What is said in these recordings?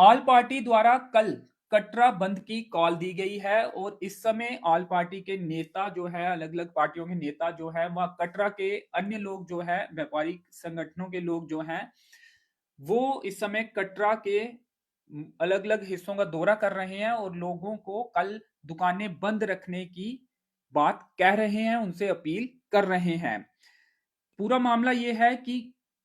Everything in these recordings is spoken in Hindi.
ऑल पार्टी द्वारा कल कटरा बंद की कॉल दी गई है और इस समय ऑल पार्टी के नेता जो है, अलग अलग पार्टियों के नेता जो है, वह कटरा के अन्य लोग जो है, व्यापारिक संगठनों के लोग जो हैं, वो इस समय कटरा के अलग अलग हिस्सों का दौरा कर रहे हैं और लोगों को कल दुकानें बंद रखने की बात कह रहे हैं, उनसे अपील कर रहे हैं। पूरा मामला ये है कि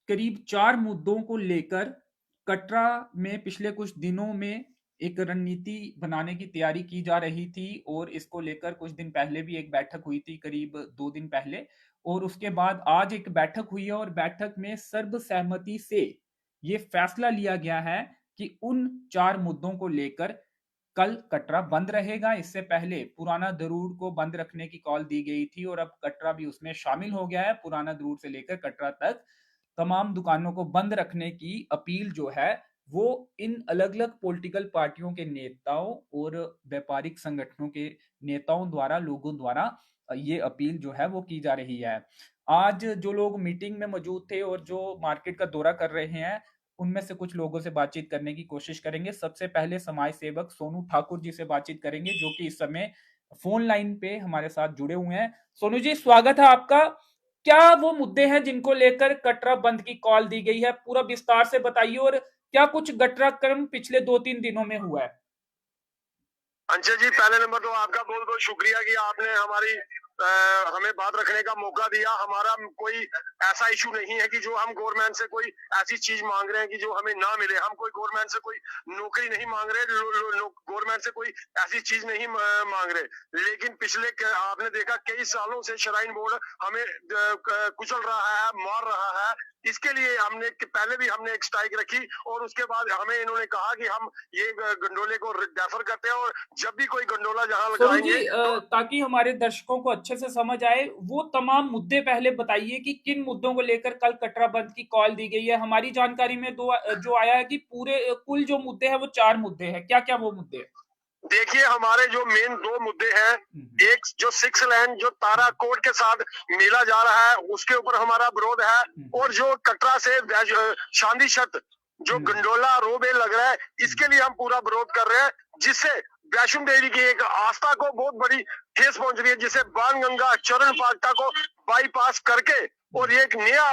करीब 4 मुद्दों को लेकर कटरा में पिछले कुछ दिनों में एक रणनीति बनाने की तैयारी की जा रही थी और इसको लेकर कुछ दिन पहले भी एक बैठक हुई थी, करीब 2 दिन पहले। और उसके बाद आज एक बैठक हुई है और बैठक में सर्वसहमति से ये फैसला लिया गया है कि उन 4 मुद्दों को लेकर कल कटरा बंद रहेगा। इससे पहले पुराना दरूर को बंद रखने की कॉल दी गई थी और अब कटरा भी उसमें शामिल हो गया है। पुराना दरूर से लेकर कटरा तक तमाम दुकानों को बंद रखने की अपील जो है, वो इन अलग अलग पॉलिटिकल पार्टियों के नेताओं और व्यापारिक संगठनों के नेताओं द्वारा, लोगों द्वारा ये अपील जो है वो की जा रही है। आज जो लोग मीटिंग में मौजूद थे और जो मार्केट का दौरा कर रहे हैं, उनमें से कुछ लोगों से बातचीत करने की कोशिश करेंगे। सबसे पहले समाज सेवक सोनू ठाकुर जी से बातचीत करेंगे, जो कि इस समय फोन लाइन पे हमारे साथ जुड़े हुए हैं। सोनू जी, स्वागत है आपका। क्या वो मुद्दे हैं जिनको लेकर कटरा बंद की कॉल दी गई है, पूरा विस्तार से बताइए, और क्या कुछ घटनाक्रम पिछले 2-3 दिनों में हुआ है? अंशु जी, पहले नंबर तो आपका बहुत बहुत शुक्रिया कि आपने हमें बात रखने का मौका दिया। हमारा कोई ऐसा इशू नहीं है कि जो हम गवर्नमेंट से कोई ऐसी चीज मांग रहे हैं कि जो हमें ना मिले। हम कोई गवर्नमेंट से कोई नौकरी नहीं मांग रहे, गवर्नमेंट से कोई ऐसी चीज नहीं मांग रहे। लेकिन आपने देखा कई सालों से श्राइन बोर्ड हमें कुचल रहा है, मार रहा है। इसके लिए पहले भी हमने एक स्ट्राइक रखी और उसके बाद हमें इन्होंने कहा कि हम ये गंडोले को रेफर करते हैं और जब भी कोई गंडोला जहां सोनू जी, लगाएंगे तो ताकि हमारे दर्शकों को अच्छे से समझ आए, वो तमाम मुद्दे पहले बताइए कि किन मुद्दों को लेकर कल कटरा बंद की कॉल दी गई है। हमारी जानकारी में जो आया है कि पूरे कुल जो मुद्दे हैं वो 4 मुद्दे हैं। क्या क्या वो मुद्दे हैं? देखिए, हमारे जो मेन 2 मुद्दे हैं, एक जो 6 लेन जो तारा कोट के साथ मिला जा रहा है, उसके ऊपर हमारा विरोध है। और जो कटरा से चांदी छत जो गंडोला रोबे लग रहा है, इसके लिए हम पूरा विरोध कर रहे हैं, जिससे वैष्णो देवी की एक आस्था को बहुत बड़ी ठेस पहुंच रही है, जिसे बाणगंगा चरण पादुका को बाईपास करके और ये एक नया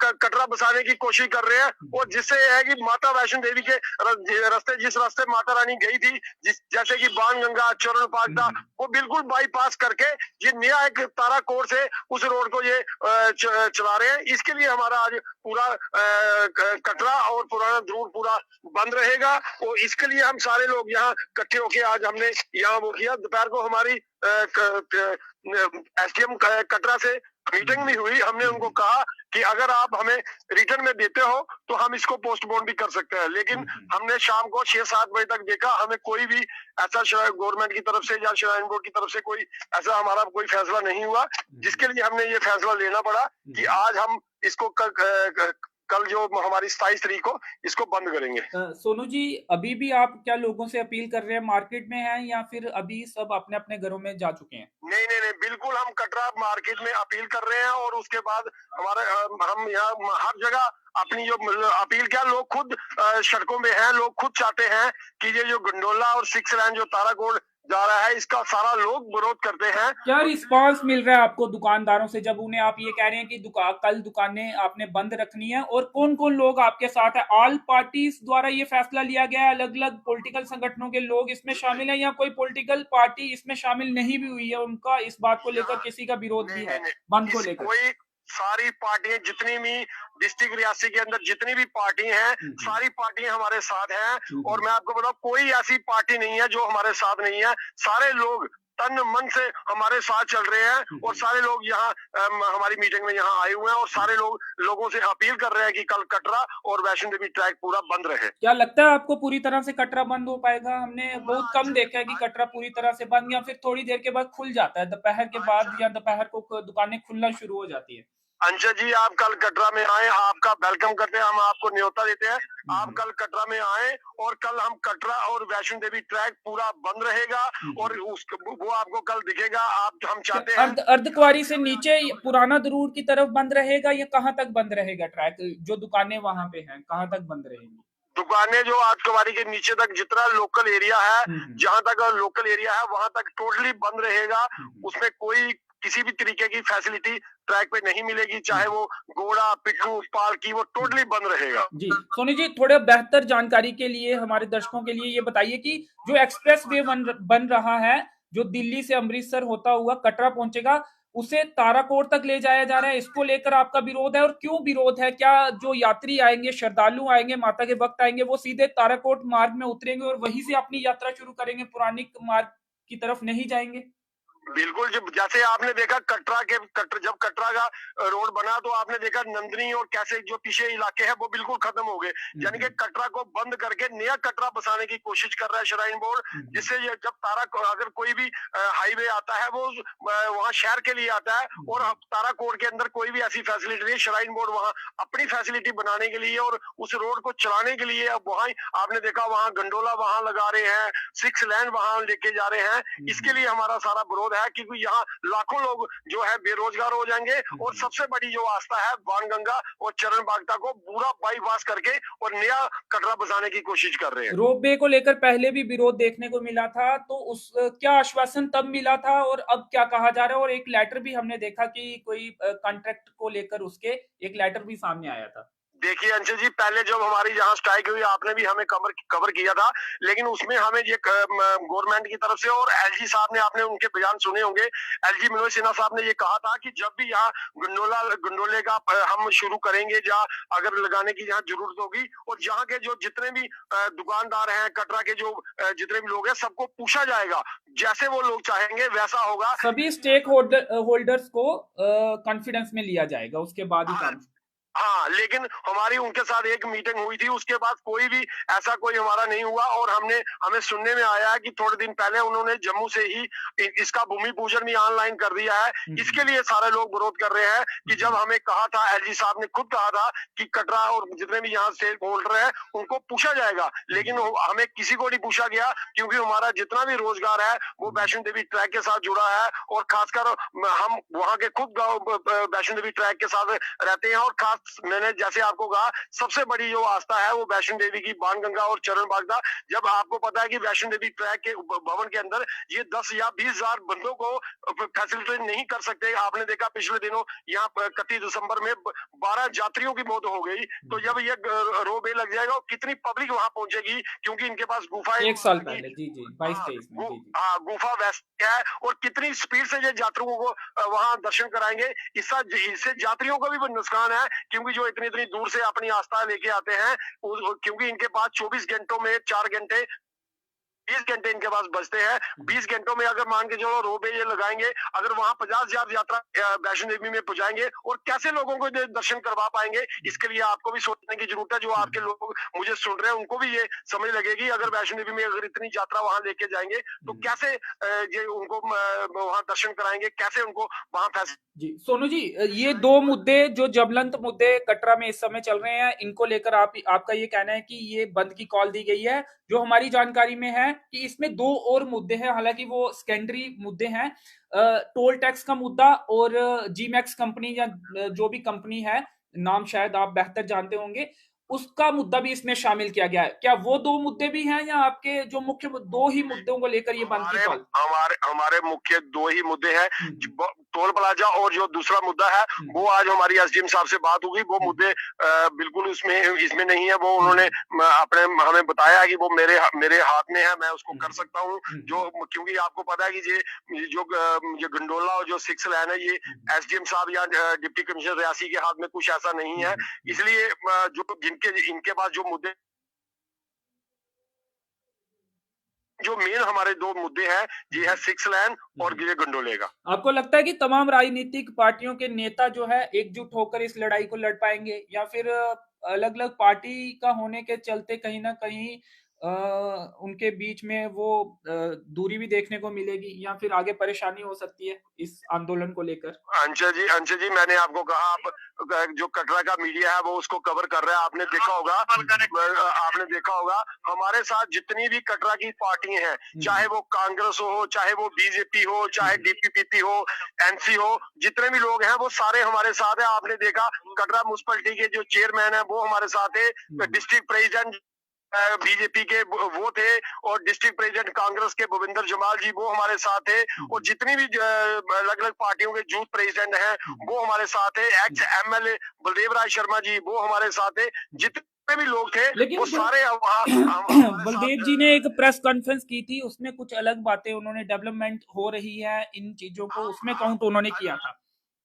कटरा बसाने की कोशिश कर रहे हैं। और जिससे यह है कि माता वैष्णो देवी के रास्ते, जिस रास्ते माता रानी गई थी, जैसे कि बाणगंगा चरण पादुका, वो बिल्कुल बाईपास करके ये नया एक तारा कोट से उस रोड को ये चला रहे हैं। इसके लिए हमारा आज पूरा कटरा और पुराना दरूर पूरा बंद रहेगा। और इसके लिए हम सारे लोग यहाँ इकट्ठे होके आज हमने यहाँ वो किया। दोपहर को हमारी एसडीएम कटरा से मीटिंग भी हुई। हमने उनको कहा कि अगर आप हमें रिटर्न में देते हो तो हम इसको पोस्टपोन भी कर सकते हैं। लेकिन हमने शाम को 6-7 बजे तक देखा, हमें कोई भी ऐसा गवर्नमेंट की तरफ से या श्राइन बोर्ड की तरफ से कोई ऐसा हमारा कोई फैसला नहीं हुआ, जिसके लिए हमने ये फैसला लेना पड़ा कि आज हम इसको कल जो हमारी 27 तारीख को इसको बंद करेंगे। सोनू जी, अभी भी आप क्या लोगों से अपील कर रहे हैं, मार्केट में हैं या फिर अभी सब अपने अपने घरों में जा चुके हैं? नहीं नहीं नहीं, बिल्कुल हम कटरा मार्केट में अपील कर रहे हैं। और उसके बाद हम यहाँ हर जगह अपनी जो अपील क्या, लोग खुद सड़कों में हैं। लोग खुद चाहते हैं कि ये जो गंडोला और 6 लेन जो ताराकोट जा रहा है, इसका सारा लोग विरोध करते हैं। क्या रिस्पांस मिल रहा है आपको दुकानदारों से, जब उन्हें आप ये कह रहे हैं कि कल दुकानें आपने बंद रखनी है? और कौन कौन लोग आपके साथ है? ऑल पार्टीज द्वारा ये फैसला लिया गया है, अलग अलग पॉलिटिकल संगठनों के लोग इसमें शामिल है, या कोई पॉलिटिकल पार्टी इसमें शामिल नहीं भी हुई है, उनका इस बात को लेकर किसी का विरोध भी है बंद को लेकर? कोई सारी पार्टियां, जितनी भी डिस्ट्रिक्ट रियासी के अंदर जितनी भी पार्टी हैं, सारी पार्टियां हमारे साथ हैं। और मैं आपको बताऊं, कोई ऐसी पार्टी नहीं है जो हमारे साथ नहीं है। सारे लोग तन मन से हमारे साथ चल रहे हैं और सारे लोग यहाँ हमारी मीटिंग में यहाँ आए हुए हैं। और सारे लोगों से अपील कर रहे हैं कि कल कटरा और वैष्णो देवी ट्रैक पूरा बंद रहे। क्या लगता है आपको पूरी तरह से कटरा बंद हो पाएगा? हमने बहुत कम देखा है कि कटरा पूरी तरह से बंद, या फिर थोड़ी देर के बाद खुल जाता है, दोपहर के बाद या दोपहर को दुकानें खुलना शुरू हो जाती है। अंशु जी, आप कल कटरा में आए, आपका वेलकम करते हैं, हम आपको न्योता देते हैं। आप कल कटरा में आए और कल हम कटरा और वैष्णो देवी ट्रैक पूरा बंद रहेगा और वो आपको कल दिखेगा। हम चाहते हैं अर्धकुंवारी से नीचे पुराना दरूर की तरफ बंद रहेगा, या कहाँ तक बंद रहेगा ट्रैक? जो दुकानें वहां पे हैं, कहाँ तक बंद रहेंगी? दुकानें जो आतंकवादी के नीचे तक जितना लोकल एरिया है, जहां तक लोकल एरिया है वहां तक टोटली बंद रहेगा। उसमें कोई किसी भी तरीके की फैसिलिटी ट्रैक पे नहीं मिलेगी, चाहे वो घोड़ा, पिट्ठू, पालकी, वो टोटली बंद रहेगा। जी सोनी जी, थोड़े बेहतर जानकारी के लिए हमारे दर्शकों के लिए ये बताइए कि जो एक्सप्रेस वे बन रहा है, जो दिल्ली से अमृतसर होता हुआ कटरा पहुंचेगा, उसे ताराकोट तक ले जाया जा रहा है, इसको लेकर आपका विरोध है और क्यों विरोध है? क्या जो यात्री आएंगे, श्रद्धालु आएंगे, माता के भक्त आएंगे, वो सीधे ताराकोट मार्ग में उतरेंगे और वहीं से अपनी यात्रा शुरू करेंगे, पुरानी मार्ग की तरफ नहीं जाएंगे? बिल्कुल, जब जैसे आपने देखा जब कटरा का रोड बना तो आपने देखा नंदनी और कैसे जो पीछे इलाके हैं वो बिल्कुल खत्म हो गए। यानी कि कटरा को बंद करके नया कटरा बसाने की कोशिश कर रहा है श्राइन बोर्ड, जिससे ये जब अगर कोई भी हाईवे आता है वो वहाँ शहर के लिए आता है और ताराकोट के अंदर कोई भी ऐसी फैसिलिटी नहीं। श्राइन बोर्ड वहाँ अपनी फैसिलिटी बनाने के लिए और उस रोड को चलाने के लिए अब वहाँ आपने देखा वहाँ गंडोला वहाँ लगा रहे हैं, 6 लेन वहाँ लेके जा रहे हैं। इसके लिए हमारा सारा विरोध है, क्योंकि यहाँ लाखों लोग जो है बेरोजगार हो जाएंगे और सबसे बड़ी जो आस्था है बाणगंगा और चरण बागता को पूरा बाईपास करके और नया कटरा बसाने की कोशिश कर रहे हैं। रोपवे को लेकर पहले भी विरोध देखने को मिला था, तो उस क्या आश्वासन तब मिला था और अब क्या कहा जा रहा है? और एक लेटर भी हमने देखा कि कोई कॉन्ट्रैक्ट को लेकर उसके एक लेटर भी सामने आया था। देखिए अंशु जी, पहले जब हमारी जहाँ स्ट्राइक हुई आपने भी हमें कवर किया था, लेकिन उसमें हमें ये गवर्नमेंट की तरफ से और एलजी साहब ने, आपने उनके बयान सुने होंगे, एलजी मनोज सिन्हा साहब ने ये कहा था कि जब भी यहाँ गंडोले का हम शुरू करेंगे, जहाँ अगर लगाने की जहाँ जरूरत होगी और जहाँ के जो जितने भी दुकानदार हैं, कटरा के जो जितने भी लोग हैं, सबको पूछा जाएगा, जैसे वो लोग चाहेंगे वैसा होगा। सभी स्टेक होल्डर्स को कॉन्फिडेंस में लिया जाएगा, उसके बाद ही काम। हाँ, लेकिन हमारी उनके साथ एक मीटिंग हुई थी, उसके बाद कोई भी ऐसा कोई हमारा नहीं हुआ और हमें सुनने में आया है कि थोड़े दिन पहले उन्होंने जम्मू से ही इसका भूमि पूजन भी ऑनलाइन कर दिया है। इसके लिए सारे लोग विरोध कर रहे हैं कि जब हमें कहा था, एलजी साहब ने खुद कहा था कि कटरा और जितने भी यहाँ स्टेक होल्डर है उनको पूछा जाएगा, लेकिन हमें किसी को नहीं पूछा गया, क्योंकि हमारा जितना भी रोजगार है वो वैष्णो देवी ट्रैक के साथ जुड़ा है और खासकर हम वहाँ के खुद गाँव वैष्णो देवी ट्रैक के साथ रहते हैं। और खास मैंने जैसे आपको कहा, सबसे बड़ी जो आस्था है वो वैष्णो देवी की बाणगंगा और चरण बागदा। जब आपको पता है कि वैष्णो देवी ट्रैक के भवन के अंदर ये 10 या 20 हजार बंदों को फैसिलिटेट नहीं कर सकते। आपने देखा पिछले दिनों यहाँ 31 दिसंबर में 12 यात्रियों की मौत हो गई। तो जब ये रोपवे लग जाएगा, कितनी पब्लिक वहां पहुंचेगी, क्योंकि इनके पास गुफा एक साल पहले जी 22-23 में गुफा वैसे है और कितनी स्पीड से ये यात्रियों को वहां दर्शन कराएंगे। इससे यात्रियों को भी नुकसान है, क्योंकि जो इतनी दूर से अपनी आस्था लेके आते हैं, क्योंकि इनके पास 24 घंटों में 4 घंटे 20 घंटे इनके पास बचते हैं। 20 घंटों में अगर मान के चलो रोपवे ये लगाएंगे, अगर वहां 50,000 यात्रा वैष्णो देवी में पहुंचाएंगे और कैसे लोगों को दर्शन करवा पाएंगे, इसके लिए आपको भी सोचने की जरूरत है। जो आपके लोग मुझे सुन रहे हैं उनको भी ये समझ लगेगी, अगर वैष्णो देवी में अगर इतनी यात्रा वहां लेके जाएंगे तो कैसे ये उनको वहां दर्शन कराएंगे, कैसे उनको वहां जी सोनू जी, ये दो मुद्दे जो ज्वलंत मुद्दे कटरा में इस समय चल रहे हैं, इनको लेकर आपका ये कहना है कि ये बंद की कॉल दी गई है। जो हमारी जानकारी में है कि इसमें 2 और मुद्दे हैं, हालांकि वो सेकेंडरी मुद्दे हैं, टोल टैक्स का मुद्दा और जीमैक्स कंपनी या जो भी कंपनी है, नाम शायद आप बेहतर जानते होंगे, उसका मुद्दा भी इसमें शामिल किया गया है। क्या वो 2 मुद्दे भी हैं या आपके जो मुख्य 2 ही मुद्दों को लेकर ये बंद की कॉल? हमारे मुख्य 2 ही मुद्दे हैं, टोल प्लाजा और जो दूसरा मुद्दा है वो आज हमारी एसडीएम साहब से बात होगी। वो मुद्दे बिल्कुल इसमें नहीं है। वो उन्होंने हमें बताया कि वो मेरे हाथ में है, मैं उसको कर सकता हूँ। जो क्योंकि आपको पता है कि जो गंडोला और जो 6 लाइन है, ये एसडीएम साहब या डिप्टी कमिश्नर रियासी के हाथ में कुछ ऐसा नहीं है। इसलिए जो इनके पास जो मुद्दे, जो मेन हमारे 2 मुद्दे हैं, ये है 6 लाइन और ये गंडोले का। आपको लगता है कि तमाम राजनीतिक पार्टियों के नेता जो है एकजुट होकर इस लड़ाई को लड़ पाएंगे, या फिर अलग अलग पार्टी का होने के चलते कहीं ना कहीं उनके बीच में वो दूरी भी देखने को मिलेगी, या फिर आगे परेशानी हो सकती है इस आंदोलन को लेकर? अंशा जी, मैंने आपको कहा, आप जो कटरा का मीडिया है वो उसको कवर कर रहा है। आपने देखा होगा हमारे साथ जितनी भी कटरा की पार्टियां हैं, चाहे वो कांग्रेस हो, चाहे वो बीजेपी हो, चाहे डीपीपीपी हो, एनसी हो, जितने भी लोग हैं वो सारे हमारे साथ है। आपने देखा कटरा म्युनिसिपैलिटी के जो चेयरमैन है वो हमारे साथ है, डिस्ट्रिक्ट प्रेसिडेंट बीजेपी के वो थे, और डिस्ट्रिक्ट प्रेसिडेंट कांग्रेस के भूपिंदर जमाल जी वो हमारे साथ थे, और जितनी भी अलग अलग पार्टियों के यूथ प्रेसिडेंट हैं वो हमारे साथ है। एक्स एमएलए बलदेव राय शर्मा जी वो हमारे साथ है। जितने भी लोग थे लेकिन वो सारे बलदेव जी ने एक प्रेस कॉन्फ्रेंस की थी, उसमें कुछ अलग बातें उन्होंने, डेवलपमेंट हो रही है इन चीजों को, उसमें काउंट उन्होंने किया था।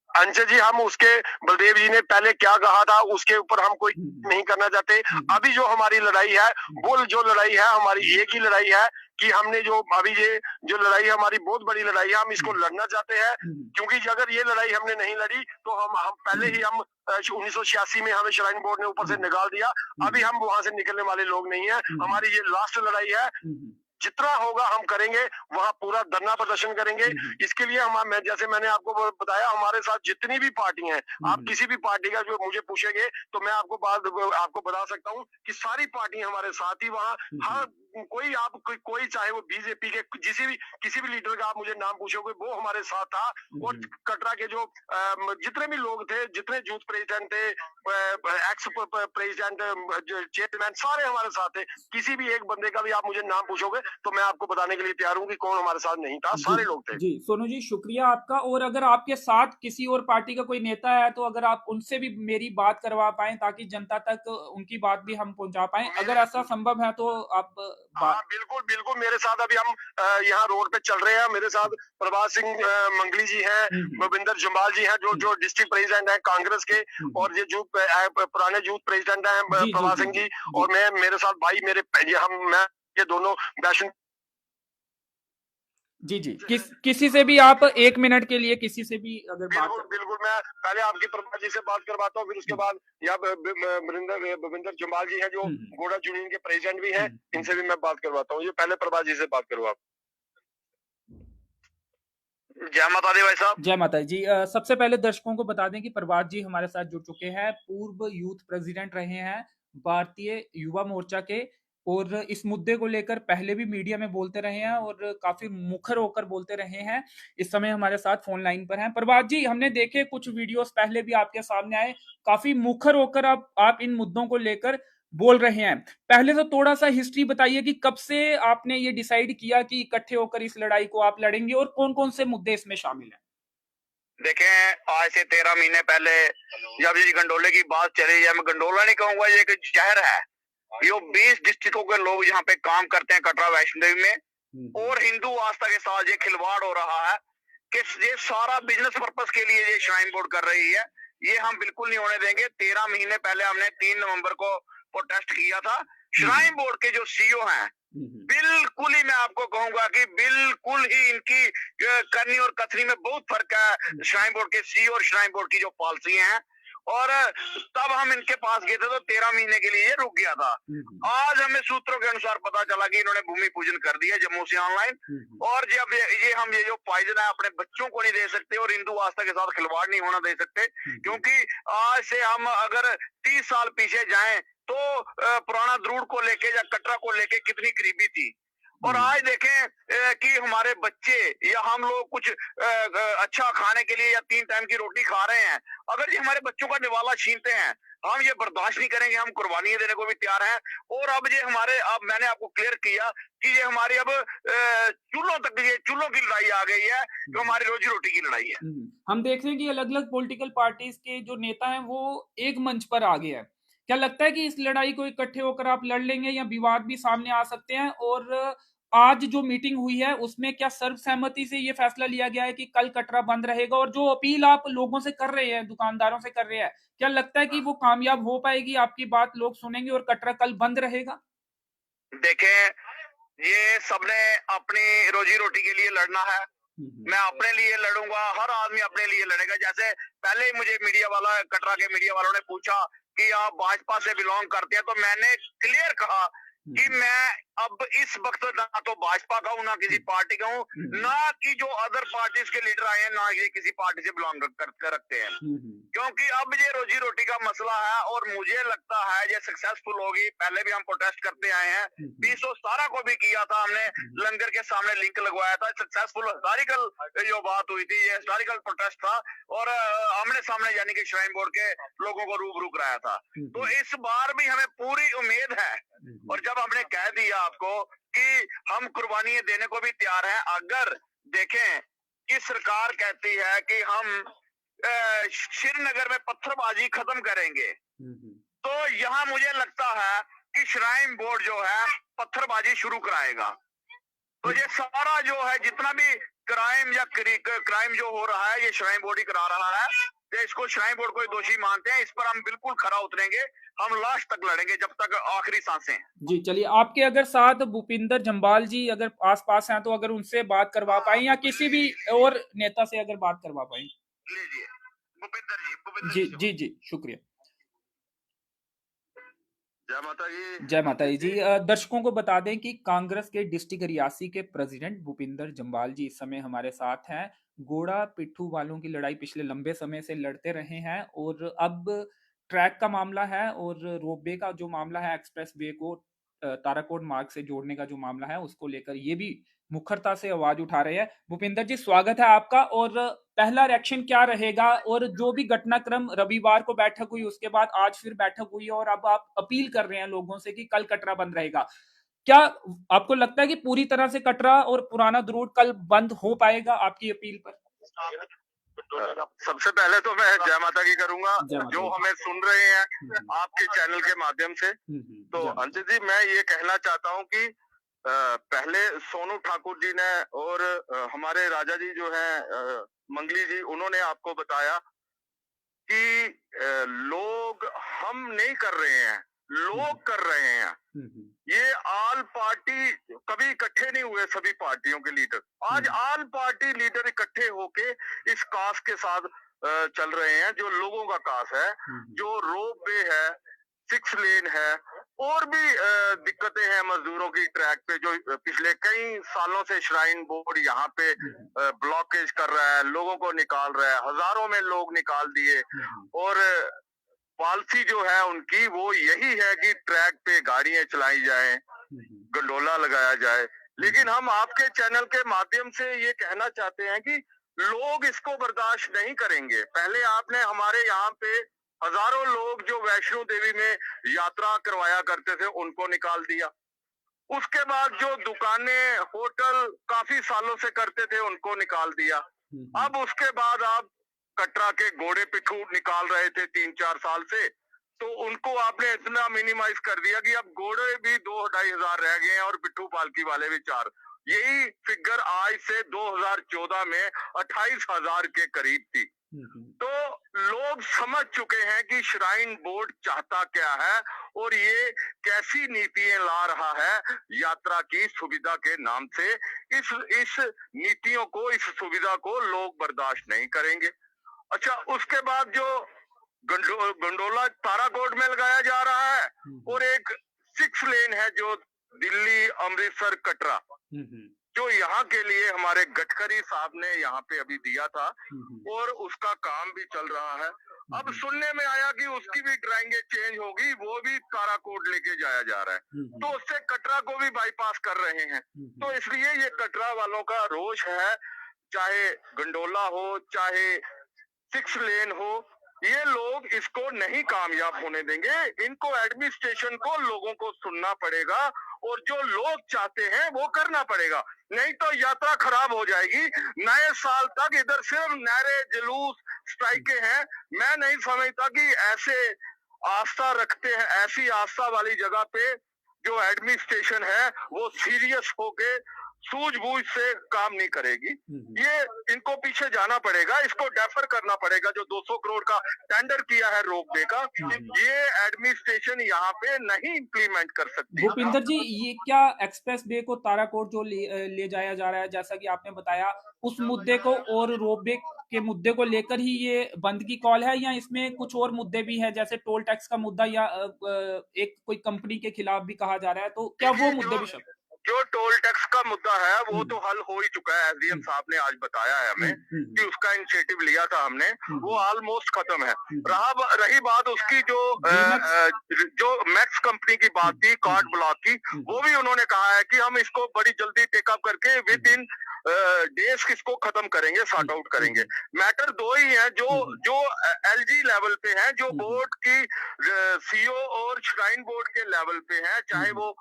अंशु जी, हम उसके बलदेव जी ने पहले क्या कहा था उसके ऊपर हम कोई नहीं करना चाहते। अभी जो हमारी लड़ाई है वो जो लड़ाई है हमारी एक ही लड़ाई है कि हमने जो अभी ये जो लड़ाई है हमारी बहुत बड़ी लड़ाई है, हम इसको लड़ना चाहते हैं। क्योंकि अगर ये लड़ाई हमने नहीं लड़ी तो हम पहले ही हम 1986 में हमें श्राइन बोर्ड ने ऊपर से निकाल दिया। अभी हम वहां से निकलने वाले लोग नहीं है। हमारी ये लास्ट लड़ाई है, जितना होगा हम करेंगे, वहां पूरा धरना प्रदर्शन करेंगे। इसके लिए मैं जैसे मैंने आपको बताया, हमारे साथ जितनी भी पार्टी हैं, आप किसी भी पार्टी का जो मुझे पूछेंगे तो मैं आपको बता सकता हूँ कि सारी पार्टियां हमारे साथ ही वहां। हर कोई चाहे वो बीजेपी के किसी भी लीडर का आप मुझे नाम पूछोगे वो हमारे साथ था। और कटरा के जो जितने भी लोग थे, जितने यूथ प्रेसिडेंट थे, एक्स प्रेसिडेंट, चेयरमैन, सारे हमारे साथ थे। किसी भी एक बंदे का भी आप मुझे नाम पूछोगे तो मैं आपको बताने के लिए तैयार हूँ कि कौन हमारे साथ नहीं था, सारे लोग थे। जी सोनू जी, शुक्रिया आपका। और अगर आपके साथ किसी और पार्टी का कोई नेता है तो अगर आप उनसे भी मेरी बात करवा पाएं ताकि जनता तक उनकी बात भी हम पहुंचा पाएं, अगर ऐसा संभव है तो आप हाँ, बिल्कुल बिल्कुल। मेरे साथ अभी हम यहाँ रोड पे चल रहे हैं। मेरे साथ प्रभात सिंह मंगली जी हैं, भूपिंदर जमाल जी हैं जो डिस्ट्रिक्ट प्रेसिडेंट हैं कांग्रेस के, और ये जो पुराने यूथ प्रेसिडेंट हैं प्रभात सिंह जी, और मेरे साथ भाई मैं ये दोनों वैष्णो। जी किसी से भी आप 1 मिनट के लिए किसी से भी अगर बिल्कुल मैं पहले आपकी प्रभा जी से बात करवाता हूँ, फिर उसके बाद यहाँ भूपिंदर जमाल जी हैं जो गोड़ा यूनियन के प्रेसिडेंट भी हैं, इनसे भी मैं बात करवाता हूँ। ये पहले प्रभा जी से बात करवा। जय माता दी भाई साहब। जय माता जी। सबसे पहले दर्शकों को बता दें कि प्रभात जी हमारे साथ जुड़ चुके हैं, पूर्व यूथ प्रेसिडेंट रहे हैं भारतीय युवा मोर्चा के, और इस मुद्दे को लेकर पहले भी मीडिया में बोलते रहे हैं और काफी मुखर होकर बोलते रहे हैं। इस समय हमारे साथ फोन लाइन पर हैं प्रभात जी। हमने देखे कुछ वीडियोस पहले भी आपके सामने आए, काफी मुखर होकर आप इन मुद्दों को लेकर बोल रहे हैं। पहले तो थोड़ा सा हिस्ट्री बताइए कि कब से आपने ये डिसाइड किया कि इकट्ठे होकर इस लड़ाई को आप लड़ेंगे और कौन कौन से मुद्दे इसमें शामिल हैं। देखें, आज से 13 महीने पहले जब ये गंडोले की बात चली है, मैं गंडोला नहीं कहूंगा, ये एक शहर है। यो 20 डिस्ट्रिक्टों के लोग यहाँ पे काम करते हैं कटरा वैष्णो देवी में, और हिंदू आस्था के साथ ये खिलवाड़ हो रहा है कि ये सारा बिजनेस पर्पस के लिए ये श्राइन बोर्ड कर रही है। ये हम बिल्कुल नहीं होने देंगे। 13 महीने पहले हमने 3 नवंबर को प्रोटेस्ट किया था। श्राइन बोर्ड के जो सीईओ हैं, बिल्कुल ही मैं आपको कहूंगा कि बिल्कुल ही इनकी करनी और कथनी में बहुत फर्क है। श्राइन बोर्ड के सीईओ और श्राइन बोर्ड की जो पॉलिसी हैं, और तब हम इनके पास गए थे तो 13 महीने के लिए ये रुक गया था। आज हमें सूत्रों के अनुसार पता चला कि इन्होंने भूमि पूजन कर दिया जम्मू से ऑनलाइन, और जब हम ये जो पॉइजन है अपने बच्चों को नहीं दे सकते और हिंदू आस्था के साथ खिलवाड़ नहीं होना दे सकते। क्योंकि आज से हम अगर 30 साल पीछे जाएं तो पुराना द्रुड़ को लेके या कटरा को लेके कितनी गरीबी थी, और आज देखें कि हमारे बच्चे या हम लोग कुछ अच्छा खाने के लिए या 3 टाइम की रोटी खा रहे हैं, अगर ये हमारे बच्चों का निवाला छीनते हैं, हम ये बर्दाश्त नहीं करेंगे। हम कुर्बानियां देने को भी तैयार हैं। और अब मैंने आपको क्लियर किया कि ये हमारी अब चूल्हों की लड़ाई आ गई है, जो हमारी रोजी रोटी की लड़ाई है। हम देख रहे हैं कि अलग अलग पॉलिटिकल पार्टीज के जो नेता हैं वो एक मंच पर आ गए हैं। क्या लगता है कि इस लड़ाई को इकट्ठे होकर आप लड़ लेंगे या विवाद भी सामने आ सकते हैं? और आज जो मीटिंग हुई है उसमें क्या सर्वसहमति से ये फैसला लिया गया है कि कल कटरा बंद रहेगा? और जो अपील आप लोगों से कर रहे हैं, दुकानदारों से कर रहे हैं, क्या लगता है कि वो कामयाब हो पाएगी? आपकी बात लोग सुनेंगे और कटरा कल बंद रहेगा? देखें, ये सबने अपनी रोजी रोटी के लिए लड़ना है। मैं अपने लिए लड़ूंगा, हर आदमी अपने लिए लड़ेगा। जैसे पहले ही मुझे कटरा के मीडिया वालों ने पूछा कि आप भाजपा से बिलोंग करते हैं, तो मैंने क्लियर कहा कि मैं अब इस वक्त ना तो भाजपा का हूँ, ना किसी पार्टी का हूँ, ना कि जो अदर पार्टीज के लीडर आए हैं, ना ये किसी पार्टी से बिलोंग रखते हैं। क्योंकि अब ये रोजी रोटी का मसला है और मुझे लगता है ये सक्सेसफुल होगी। पहले भी हम प्रोटेस्ट करते आए हैं, 2017 12 को भी किया था हमने, लंगर के सामने लिंक लगवाया था, सक्सेसफुल हिस्टोरिकल जो बात हुई थी, ये हिस्टोरिकल प्रोटेस्ट था और आमने सामने यानी कि श्राइन बोर्ड के लोगों को रूबरू कराया था। तो इस बार भी हमें पूरी उम्मीद है और जब हमने कह दिया आपको कि हम कुर्बानी देने को भी तैयार हैं, अगर देखें कि सरकार कहती है कि हम श्रीनगर में पत्थरबाजी खत्म करेंगे, तो यहाँ मुझे लगता है कि श्राइन बोर्ड जो है पत्थरबाजी शुरू कराएगा। तो ये सारा जो है जितना भी क्राइम जो हो रहा है ये श्राइन बोर्ड ही करा रहा है। तो इसको श्राइन बोर्ड को दोषी मानते हैं, इस पर हम बिल्कुल खरा उतरेंगे, हम लास्ट तक लड़ेंगे जब तक आखिरी सांसें। जी चलिए, आपके अगर साथ भूपिंदर जम्वाल जी अगर आस पास हैं तो अगर उनसे बात करवा पाए या किसी भी और नेता से अगर बात करवा पाए। लीजिए भूपिंदर जी जी जी, शुक्रिया। जय माता जी। जय माता जी। दर्शकों को बता दें कि कांग्रेस के डिस्ट्रिक्ट रियासी के प्रेसिडेंट भूपिंदर जम्वाल जी इस समय हमारे साथ हैं। गोड़ा पिट्ठू वालों की लड़ाई पिछले लंबे समय से लड़ते रहे हैं और अब ट्रैक का मामला है और रोपवे का जो मामला है, एक्सप्रेस वे को ताराकोट मार्ग से जोड़ने का जो मामला है, उसको लेकर ये भी मुखरता से आवाज उठा रहे हैं। भूपिंदर जी, स्वागत है आपका। और पहला रिएक्शन क्या रहेगा, और जो भी घटनाक्रम रविवार को बैठक हुई उसके बाद आज फिर बैठक हुई और अब आप अपील कर रहे हैं लोगों से कि कल कटरा बंद रहेगा, क्या आपको लगता है कि पूरी तरह से कटरा और पुराना द्रोड़ कल बंद हो पाएगा आपकी अपील पर? सबसे पहले तो मैं जय माता की करूंगा, जो हमें सुन रहे हैं आपके चैनल के माध्यम से। तो अंजित जी, मैं ये कहना चाहता हूँ कि पहले सोनू ठाकुर जी ने और हमारे राजा जी जो है मंगली जी, उन्होंने आपको बताया कि लोग हम नहीं कर रहे हैं, लोग कर रहे हैं। ये आल पार्टी कभी इकट्ठे नहीं हुए, सभी पार्टियों के लीडर आज आल पार्टी लीडर इकट्ठे होके इस कास के साथ चल रहे हैं, जो लोगों का कास है, जो रोप वे है, 6 लेन है, और भी दिक्कतें हैं मजदूरों की ट्रैक पे, जो पिछले कई सालों से श्राइन बोर्ड यहाँ पे ब्लॉकेज कर रहा है, लोगों को निकाल रहा है, हजारों में लोग निकाल दिए। और पॉलिसी जो है उनकी वो यही है कि ट्रैक पे गाड़ियां चलाई जाएं, गंडोला लगाया जाए। लेकिन हम आपके चैनल के माध्यम से ये कहना चाहते हैं कि लोग इसको बर्दाश्त नहीं करेंगे। पहले आपने हमारे यहाँ पे हजारों लोग जो वैष्णो देवी में यात्रा करवाया करते थे उनको निकाल दिया। उसके बाद जो दुकानें, होटल काफी सालों से करते थे उनको निकाल दिया। अब उसके बाद आप कटरा के घोड़े पिट्ठू निकाल रहे थे 3-4 साल से, तो उनको आपने इतना मिनिमाइज कर दिया कि अब घोड़े भी 2-2.5 हजार रह गए हैं और पिट्ठू पालकी वाले भी 4। यही फिगर आज से 2014 में 28 हजार के करीब थी। तो लोग समझ चुके हैं कि श्राइन बोर्ड चाहता क्या है और ये कैसी नीतियां ला रहा है यात्रा की सुविधा के नाम से। इस नीतियों को, इस सुविधा को लोग बर्दाश्त नहीं करेंगे। अच्छा, उसके बाद जो गंडोला ताराकोट में लगाया जा रहा है और एक 6 लेन है जो दिल्ली अमृतसर कटरा, जो यहाँ के लिए हमारे गडकरी साहब ने यहाँ पे अभी दिया था और उसका काम भी चल रहा है। अब सुनने में आया कि उसकी भी ड्राइंगे चेंज होगी, वो भी ताराकोट लेके जाया जा रहा है, तो उससे कटरा को भी बाईपास कर रहे हैं। तो इसलिए ये कटरा वालों का रोष है, चाहे गंडोला हो चाहे 6 लेन हो, ये लोग इसको नहीं कामयाब होने देंगे। इनको एडमिनिस्ट्रेशन को, लोगों को सुनना पड़ेगा और जो लोग चाहते हैं वो करना पड़ेगा, नहीं तो यात्रा खराब हो जाएगी। नए साल तक इधर सिर्फ नारे, जुलूस, स्ट्राइकें हैं। मैं नहीं समझता कि ऐसे आस्था रखते हैं, ऐसी आस्था वाली जगह पे जो एडमिनिस्ट्रेशन है वो सीरियस होके सूझबूझ से काम नहीं करेगी। ये इनको पीछे जाना पड़ेगा, इसको डेफर करना पड़ेगा। जो 200 करोड़ का टेंडर किया है रोपवे का, ये एडमिनिस्ट्रेशन यहाँ पे नहीं इम्प्लीमेंट कर सकती। भूपिंदर जी, ये क्या एक्सप्रेस वे को ताराकोट जो ले जाया जा रहा है, जैसा कि आपने बताया, उस मुद्दे को और रोपवे के मुद्दे को लेकर ही ये बंद की कॉल है, या इसमें कुछ और मुद्दे भी है, जैसे टोल टैक्स का मुद्दा या एक कोई कंपनी के खिलाफ भी कहा जा रहा है, तो क्या वो मुद्दे भी शब्द? जो टोल टैक्स का मुद्दा है वो तो हल हो ही चुका है। एसडीएम साहब ने आज बताया है हमें कि उसका इनिशिएटिव लिया था हमने, वो ऑलमोस्ट खत्म है। रही बात उसकी जो मैक्स कंपनी की बात थी, कार्ड ब्लॉक की, वो भी उन्होंने कहा है कि हम इसको बड़ी जल्दी टेकअप करके विद इन डेज इसको खत्म करेंगे, सॉर्ट आउट करेंगे। मैटर दो ही है जो एलजी लेवल पे है, जो बोर्ड की सीओ और श्राइन बोर्ड के लेवल पे है, चाहे वो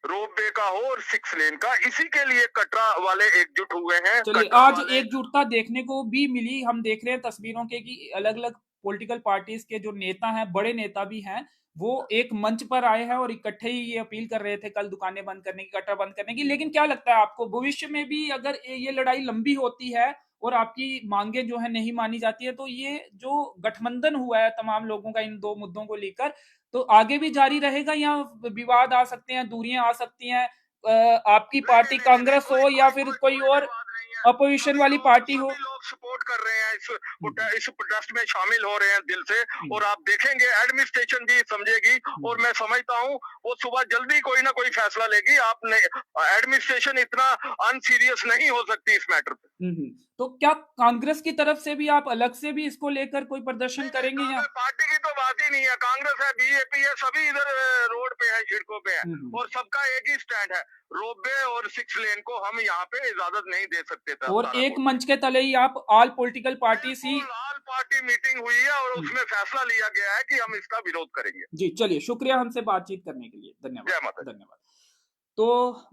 रोपवे का हो और 6 लेन का। इसी के लिए कटरा वाले एकजुट हुए हैं। चलिए, आज एकजुटता देखने को भी मिली। हम देख रहे हैं तस्वीरों के कि अलग अलग पॉलिटिकल पार्टीज के जो नेता हैं, बड़े नेता भी हैं, वो एक मंच पर आए हैं और इकट्ठे ही ये अपील कर रहे थे कल दुकानें बंद करने की, कटरा बंद करने की। लेकिन क्या लगता है आपको, भविष्य में भी अगर ये लड़ाई लंबी होती है और आपकी मांगे जो है नहीं मानी जाती है, तो ये जो गठबंधन हुआ है तमाम लोगों का इन दो मुद्दों को लेकर, तो आगे भी जारी रहेगा या विवाद आ सकते हैं, दूरियां आ सकती हैं? आपकी पार्टी कांग्रेस हो या फिर कोई और अपोजिशन वाली पार्टी हो? लोग सपोर्ट कर रहे हैं, इस प्रोटेस्ट में शामिल हो रहे हैं दिल से, और आप देखेंगे एडमिनिस्ट्रेशन भी समझेगी, और मैं समझता हूँ वो सुबह जल्दी कोई ना कोई फैसला लेगी। आपने एडमिनिस्ट्रेशन इतना अनसीरियस नहीं हो सकती इस मैटर पे। तो क्या कांग्रेस की तरफ से भी आप अलग से भी इसको लेकर कोई प्रदर्शन करेंगे? या पार्टी की तो बात ही नहीं है, कांग्रेस है, बीजेपी है, सभी इधर रोड पे है, सड़कों पे है, और सबका एक ही स्टैंड है, रोपवे और 6 लेन को हम यहाँ पे इजाजत नहीं दे सकते थे। और एक मंच के तले ही आप all political party all party meeting हुई है और उसमें फैसला लिया गया है कि हम इसका विरोध करेंगे। जी, चलिए, शुक्रिया हमसे बातचीत करने के लिए। धन्यवाद। धन्यवाद। तो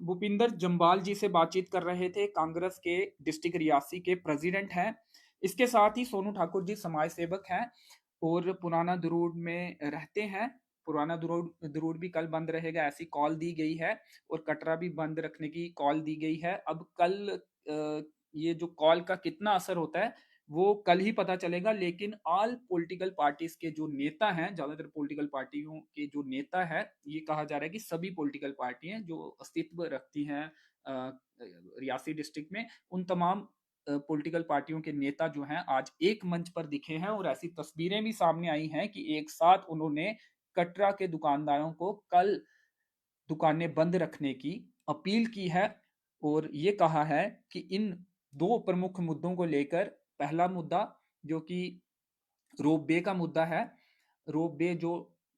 भूपिंदर जम्बाल जी से बातचीत कर रहे थे, कांग्रेस के डिस्ट्रिक्ट रियासी के प्रेसिडेंट हैं। इसके साथ ही सोनू ठाकुर जी समाज सेवक हैं और पुराना दुरूड में रहते हैं। पुराना दुरूड भी कल बंद रहेगा ऐसी कॉल दी गई है, और कटरा भी बंद रखने की कॉल दी गई है। अब कल ये जो कॉल का कितना असर होता है वो कल ही पता चलेगा। लेकिन ऑल पॉलिटिकल पार्टीज के जो नेता हैं, ज्यादातर पॉलिटिकल पार्टियों के जो नेता है, ये कहा जा रहा है कि सभी पॉलिटिकल पार्टियां जो अस्तित्व रखती हैं रियासी डिस्ट्रिक्ट में, उन तमाम पॉलिटिकल पार्टियों के नेता जो हैं आज एक मंच पर दिखे हैं, और ऐसी तस्वीरें भी सामने आई हैं कि एक साथ उन्होंने कटरा के दुकानदारों को कल दुकानें बंद रखने की अपील की है, और ये कहा है कि इन दो प्रमुख मुद्दों को लेकर, पहला मुद्दा जो कि रोपवे का मुद्दा है, रोपवे जो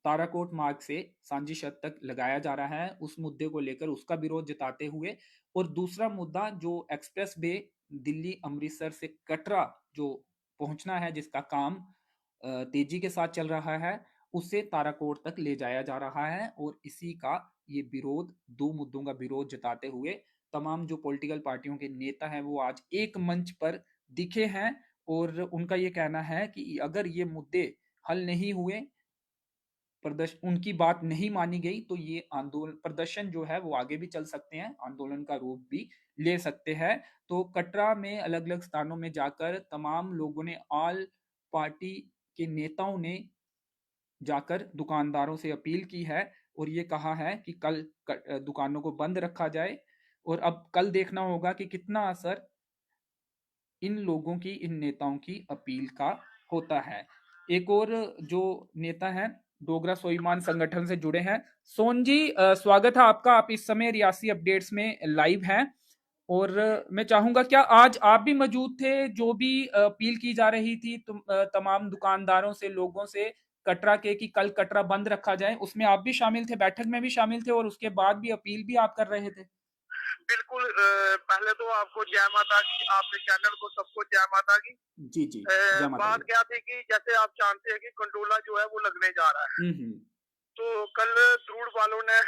ताराकोट मार्ग से सांझी छत तक लगाया जा रहा है, उस मुद्दे को लेकर उसका विरोध जताते हुए, और दूसरा मुद्दा जो एक्सप्रेस वे दिल्ली अमृतसर से कटरा जो पहुंचना है, जिसका काम तेजी के साथ चल रहा है, उसे ताराकोट तक ले जाया जा रहा है। और इसी का ये विरोध, दो मुद्दों का विरोध जताते हुए तमाम जो पॉलिटिकल पार्टियों के नेता हैं वो आज एक मंच पर दिखे हैं, और उनका ये कहना है कि अगर ये मुद्दे हल नहीं हुए, प्रदर्शन उनकी बात नहीं मानी गई, तो ये आंदोलन प्रदर्शन जो है वो आगे भी चल सकते हैं, आंदोलन का रूप भी ले सकते हैं। तो कटरा में अलग अलग स्थानों में जाकर तमाम लोगों ने, ऑल पार्टी के नेताओं ने जाकर दुकानदारों से अपील की है, और ये कहा है कि कल दुकानों को बंद रखा जाए। और अब कल देखना होगा कि कितना असर इन लोगों की, इन नेताओं की अपील का होता है। एक और जो नेता हैं, डोगरा स्वाभिमान संगठन से जुड़े हैं, सोन जी, स्वागत है आपका। आप इस समय रियासी अपडेट्स में लाइव हैं, और मैं चाहूंगा, क्या आज आप भी मौजूद थे जो भी अपील की जा रही थी तमाम दुकानदारों से, लोगों से, कटरा के कि कल कटरा बंद रखा जाए, उसमें आप भी शामिल थे, बैठक में भी शामिल थे, और उसके बाद भी अपील भी आप कर रहे थे? बिल्कुल, पहले तो आपको जय माता की, आपके चैनल को सबको जय माता की। जी जी, जय माता। बात क्या थी कि जैसे आप जानते हैं कि कंडोला जो है वो लगने जा रहा है, तो कल द्रूड़ वालों ने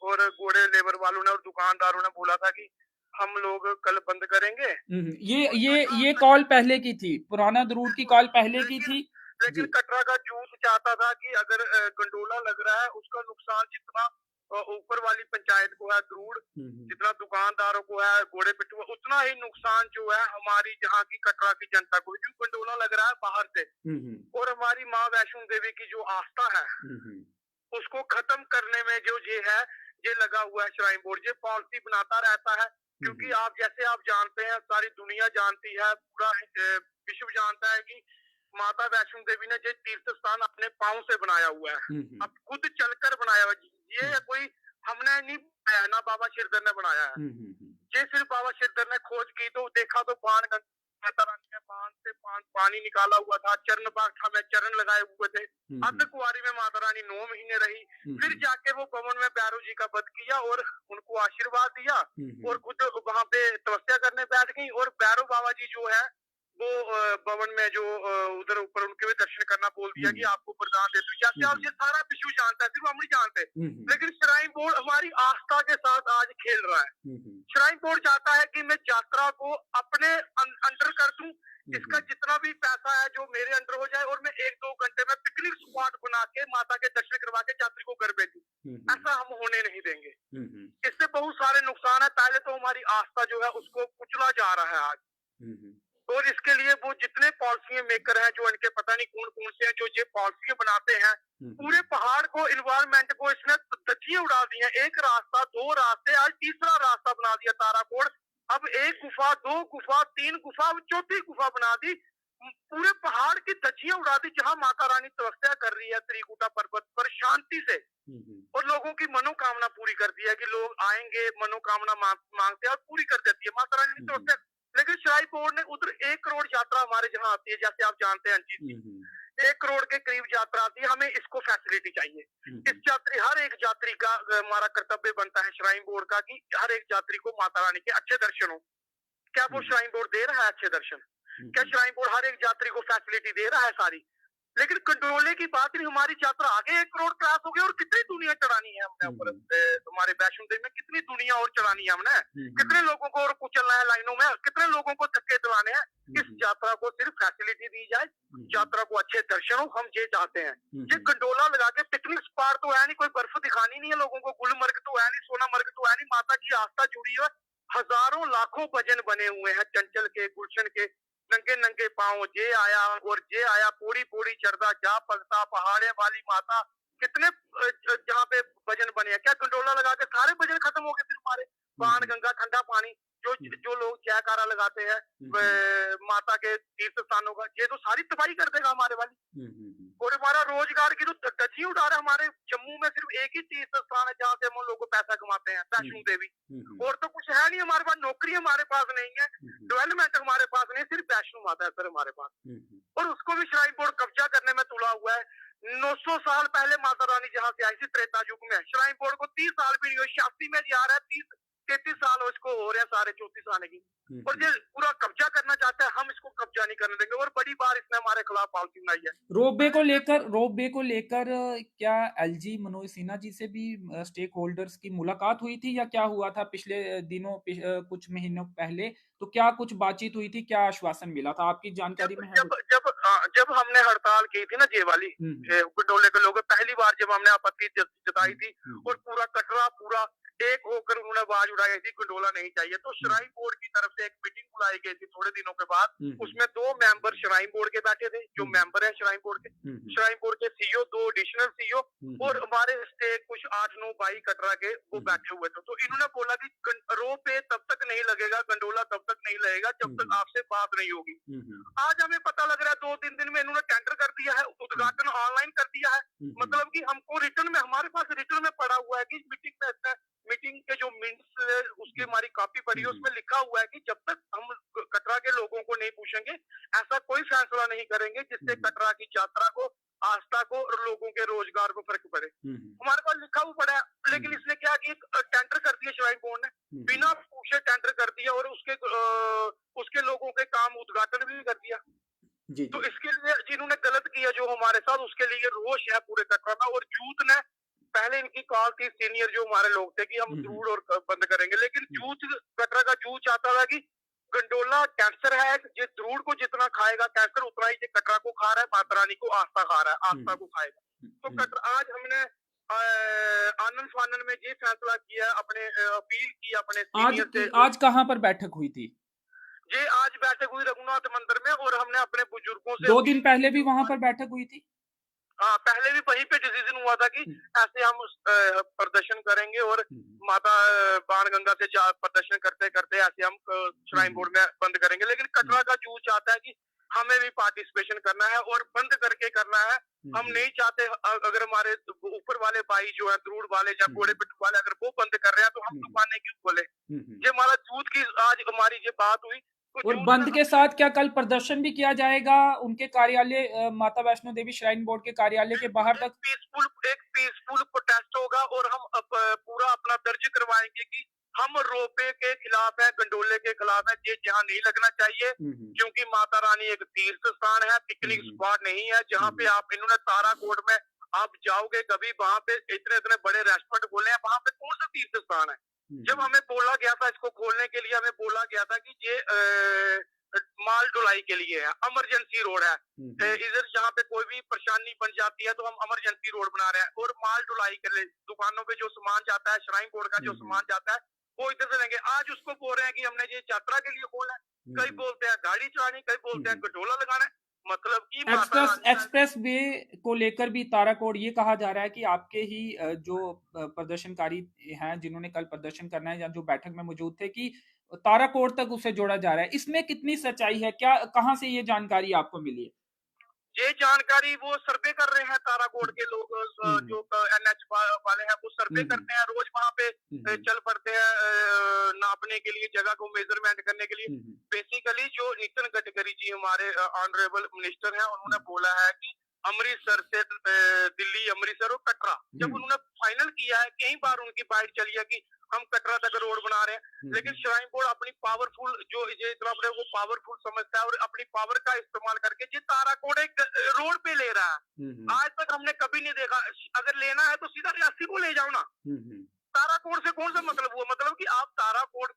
और घोड़े लेबर वालों ने और दुकानदारों ने बोला था कि हम लोग कल बंद करेंगे। ये कॉल पहले की थी, पुराना द्रूड़ की कॉल पहले की थी, लेकिन कटरा का यूथ चाहता था कि अगर कंडोला लग रहा है उसका नुकसान जितना ऊपर वाली पंचायत को है द्रूड़, जितना दुकानदारों को है घोड़े पिट्ठू, उतना ही नुकसान जो है हमारी जहाँ की कटरा की जनता को, जो कंडोला लग रहा है बाहर से, और हमारी माँ वैष्णो देवी की जो आस्था है उसको खत्म करने में जो ये है, ये लगा हुआ है श्राइन बोर्ड, ये पॉलिसी बनाता रहता है। क्योंकि आप जैसे आप जानते हैं, सारी दुनिया जानती है, पूरा विश्व जानता है कि माता वैष्णो देवी ने ये तीर्थ स्थान अपने पांव से बनाया हुआ है, अब खुद चलकर बनाया हुआ। ये कोई हमने नहीं बनाया, ना बाबा शिरधर ने बनाया है। ये सिर्फ बाबा शिरधर ने खोज की तो देखा तो बाण माता रानी ने बांध से पानी निकाला हुआ था, चरण बाग में चरण लगाए हुए थे। अर्ध कुंवारी में माता रानी 9 महीने रही, फिर जाके वो भवन में भैरव जी का वध किया और उनको आशीर्वाद दिया और खुद वहां पे तपस्या करने बैठ गई। और भैरव बाबा जी जो है वो भवन में जो उधर ऊपर उनके भी दर्शन करना बोल दिया कि आपको वरदान दे दो। जैसे आप ये सारा विश्व जानता है, सिर्फ हम नहीं जानते, लेकिन श्राइन बोर्ड हमारी आस्था के साथ आज खेल रहा है। श्राइन बोर्ड चाहता है कि मैं यात्रा को अपने अंडर कर दूं, इसका जितना भी पैसा है जो मेरे अंडर हो जाए और मैं 1-2 घंटे में पिकनिक स्पॉट बना के माता के दर्शन करवा के यात्री को घर भेजूं। ऐसा हम होने नहीं देंगे। इससे बहुत सारे नुकसान है। पहले तो हमारी आस्था जो है उसको कुचला जा रहा है आज, और इसके लिए वो जितने पॉलिसी मेकर हैं जो इनके पता नहीं कौन कौन से हैं जो ये पॉलिसी बनाते हैं, पूरे पहाड़ को इन्वायरमेंट को इसने धज्जियां उड़ा दी हैं। एक रास्ता, 2 रास्ते, आज तीसरा रास्ता बना दिया ताराकोट। अब 1 गुफा, 2 गुफा, 3 गुफा, 4थी गुफा बना दी। पूरे पहाड़ की धज्जियां उड़ा दी जहां माता रानी तपस्या कर रही है त्रिकुटा पर्वत पर शांति से, और लोगों की मनोकामना पूरी कर दी है कि लोग आएंगे मनोकामना मांगते हैं और पूरी कर देती है माता रानी तपस्या। लेकिन श्राइन बोर्ड ने उधर 1 करोड़ यात्रा हमारे जहाँ आती है, जैसे आप जानते हैं अंजीत जी, 1 करोड़ के करीब यात्रा आती है। हमें इसको फैसिलिटी चाहिए। इस यात्री, हर एक यात्री का हमारा कर्तव्य बनता है श्राइन बोर्ड का कि हर एक यात्री को माता रानी के अच्छे दर्शन हो। क्या वो श्राइन बोर्ड दे रहा है अच्छे दर्शन? क्या श्राइन बोर्ड हर एक यात्री को फैसिलिटी दे रहा है सारी? लेकिन कंट्रोले की बात नहीं, हमारी यात्रा आगे 1 करोड़ क्रॉस हो गई और कितनी दुनिया चढ़ानी है हमने ऊपर तुम्हारे वैष्णो देवी में, कितनी दुनिया और चढ़ानी है हमने, कितने लोगों को और कुचलना है लाइनों में, कितने लोगों को धक्के दिलाने हैं। इस यात्रा को सिर्फ फैसिलिटी दी जाए, यात्रा को अच्छे दर्शन हो, हम ये चाहते हैं। ये कंडोला लगा के पिकनिक स्पॉट तो है नहीं, कोई बर्फ दिखानी नहीं है लोगों को, गुलमर्ग तो है नहीं, सोनामर्ग तो है नहीं, माता की आस्था जुड़ी है। हजारों लाखों भजन बने हुए हैं चंचल के, गुलशन के, नंगे नंगे पाँव जे आया और जे आया, पूरी पूरी चरदा जा पलता, पहाड़े वाली माता, कितने जहाँ पे भजन बने हैं। क्या कंडोला लगा के सारे भजन खत्म हो गए फिर हमारे? बाण गंगा ठंडा पानी जो लोग जयकारा लगाते हैं माता के तीर्थ स्थानों का, ये तो सारी तबाही कर देगा हमारे वाली। और हमारा रोजगार की तो धज्जी उड़ा रहा है। हमारे जम्मू में सिर्फ एक ही तीर्थ स्थान है जहाँ से हम लोग पैसा कमाते हैं, वैष्णो देवी, और तो कुछ है नहीं हमारे पास। नौकरी हमारे पास नहीं है, डेवलपमेंट हमारे पास नहीं, सिर्फ वैष्णो माता है सर हमारे पास, और उसको भी श्राइन बोर्ड कब्जा करने में तुला हुआ है। 900 साल पहले माता रानी जहाँ से आई थी त्रेता युग में, श्राइन बोर्ड को 30 साल भी नहीं हुए, 86 में जा रहा है, 33 साल उसको हो रहे हैं सारे 34 आने की, और ये पूरा कब्जा करना चाहता है। हम इसको कब्जा नहीं करने देंगे। और बड़ी बार इसने हमारे खिलाफ पॉलिसी बनाई है। रोपवे को लेकर क्या एलजी मनोज सिन्हा जी से भी स्टेक होल्डर्स की मुलाकात हुई थी या क्या हुआ था पिछले दिनों, कुछ महीनों पहले? तो क्या कुछ बातचीत हुई थी, क्या आश्वासन मिला था, आपकी जानकारी में है? जब हमने हड़ताल की थी ना ये वाली कंडोले के लोग, पहली बार जब हमने आपत्ति जताई थी और पूरा कटरा पूरा एक होकर उन्होंने आवाज उठाई थी कंडोला नहीं चाहिए, तो श्राइन बोर्ड की तरफ से एक मीटिंग बुलाई गई थी थोड़े दिनों के बाद। उसमें 2 मेंबर श्राइन बोर्ड के बैठे थे, जो मेंबर है श्राइन बोर्ड के सीईओ, 2 एडिशनल सीईओ, और हमारे स्टेट कुछ 8-9 भाई कटरा के वो बैठे हुए थे। तो इन्होंने बोला कि रो पे तब तक नहीं लगेगा, कंडोला तब तक नहीं लगेगा जब तक आपसे बात नहीं होगी। आज हमें पता लग रहा है 2-3 दिन में इन्होंने टेंडर कर दिया है, उद्घाटन ऑनलाइन कर दिया है। मतलब कि हमको रिटर्न में, हमारे पास रिटर्न में पड़ा हुआ है कि मीटिंग के जो मिनट्स उसकी हमारी कॉपी पड़ी है, उसमें लिखा हुआ है कि जब तक हम कटरा के लोगों को नहीं पूछेंगे ऐसा कोई फैसला नहीं करेंगे जिससे कटरा की यात्रा को, आस्था को और लोगों के रोजगार को फर्क पड़े। हमारे पास लिखा हुआ पड़ा है, लेकिन इसने क्या कि टेंडर कर दिया श्राइन बोर्ड ने, बिना पूछे टेंडर कर दिया और उसके लोगों के काम उद्घाटन भी कर दिया। तो इसके लिए जिन्होंने गलत किया जो हमारे साथ, उसके लिए रोष है पूरे कटरा में। और यूथ ने, पहले इनकी कॉल थी सीनियर जो हमारे लोग थे कि हम ध्रूड़ और बंद करेंगे, लेकिन यूथ, कटरा का यूथ चाहता था कि गंडोला कैंसर है, ये ध्रूड़ को जितना खाएगा कैंसर उतना ही कटरा को खा रहा है, माता रानी को आस्था खा रहा है, आस्था को खाएगा। तो कटरा, आज हमने आनंद फानन में ये फैसला किया, अपने अपील की अपने सीनियर से। आज कहाँ पर बैठक हुई थी? ये आज बैठक हुई रघुनाथ मंदिर में, और हमने अपने बुजुर्गों से 2 दिन पहले भी वहां पर बैठक हुई थी। हाँ, पहले भी वहीं पे डिसीजन हुआ था कि ऐसे हम प्रदर्शन करेंगे और माता बाणगंगा से प्रदर्शन करते करते ऐसे हम श्राइन बोर्ड में बंद करेंगे। लेकिन कटरा का जूथ चाहता है कि हमें भी पार्टिसिपेशन करना है और बंद करके करना है। हम नहीं चाहते अगर हमारे ऊपर वाले भाई जो है द्रूड़ वाले या घोड़े पिट्ठू वाले अगर वो बंद कर रहे हैं तो हम दुकानें क्यों खोले। ये हमारा जूथ की आज हमारी ये बात हुई। तो और बंद के साथ क्या कल प्रदर्शन भी किया जाएगा उनके कार्यालय माता वैष्णो देवी श्राइन बोर्ड के कार्यालय के बाहर तक? एक पीसफुल प्रोटेस्ट होगा और हम पूरा अपना दर्ज करवाएंगे कि हम रोपे के खिलाफ है, गंडोले के खिलाफ है। ये जहाँ नहीं लगना चाहिए क्योंकि माता रानी एक तीर्थ स्थान है, पिकनिक स्पॉट नहीं है जहाँ पे आप इन्होंने ताराकोट में आप जाओगे कभी वहां पे इतने इतने बड़े रेस्टोरेंट खोले हैं, वहां पे कौन सा तीर्थ स्थान है। जब हमें बोला गया था इसको खोलने के लिए, हमें बोला गया था कि ये माल ढुलाई के लिए है, इमरजेंसी रोड है। इधर जहाँ पे कोई भी परेशानी बन जाती है तो हम इमरजेंसी रोड बना रहे हैं और माल ढुलाई के लिए दुकानों पे जो सामान जाता है, श्राइन बोर्ड का जो सामान जाता है वो इधर से लेंगे। आज उसको बोल रहे हैं कि हमने ये यात्रा के लिए खोला है। कई बोलते हैं गाड़ी चलानी, कई बोलते हैं गठोला लगाना है। मतलब कि एक्सप्रेस वे को लेकर भी ताराकोट ये कहा जा रहा है कि आपके ही जो प्रदर्शनकारी हैं जिन्होंने कल प्रदर्शन करना है या जो बैठक में मौजूद थे कि ताराकोट तक उसे जोड़ा जा रहा है। इसमें कितनी सच्चाई है? क्या कहां से ये जानकारी आपको मिली है? ये जानकारी वो सर्वे कर रहे हैं ताराकोट के लोग जो NH वाले हैं वो सर्वे करते हैं रोज वहाँ पे चल पड़ते हैं नापने के लिए, जगह को मेजरमेंट करने के लिए। बेसिकली जो नितिन गडकरी जी हमारे ऑनरेबल मिनिस्टर हैं उन्होंने बोला है कि अमृतसर से दिल्ली, अमृतसर और कटरा जब उन्होंने फाइनल किया है, कई बार उनकी बाइट चली है कि हम कटरा तक रोड बना रहे हैं। लेकिन श्राइन बोर्ड अपनी पावरफुल जो ये इतना बड़े वो पावरफुल समझता है और अपनी पावर का इस्तेमाल करके ये ताराकोट एक रोड पे ले रहा है। आज तक हमने कभी नहीं देखा। अगर लेना है तो सीधा रियासी को ले जाओ ना। ताराकोट से कौन सा मतलब हुआ? मतलब कि आप ताराकोट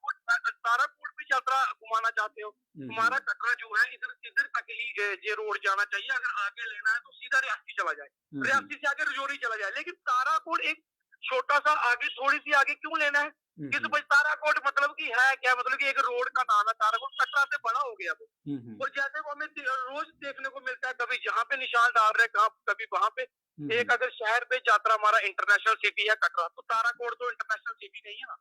भी यात्रा घुमाना चाहते हो। हमारा कटरा जो है इधर तक ही ये रोड जाना चाहिए। अगर आगे लेना है तो सीधा रियासी चला जाए, रियासी से आगे रजौरी चला जाए। लेकिन ताराकोट एक छोटा सा आगे, थोड़ी सी आगे क्यों लेना है? किस वजह? ताराकोट मतलब कि है क्या? मतलब कि एक रोड का नाम है ताराकोट, कटरा से बड़ा हो गया वो। और जैसे वो हमें रोज देखने को मिलता है, कभी यहाँ पे निशान डाल रहे हैं, कभी वहां पे। एक अगर शहर पे यात्रा हमारा इंटरनेशनल सिटी है कटरा, तो ताराकोट तो इंटरनेशनल सिटी नहीं है ना।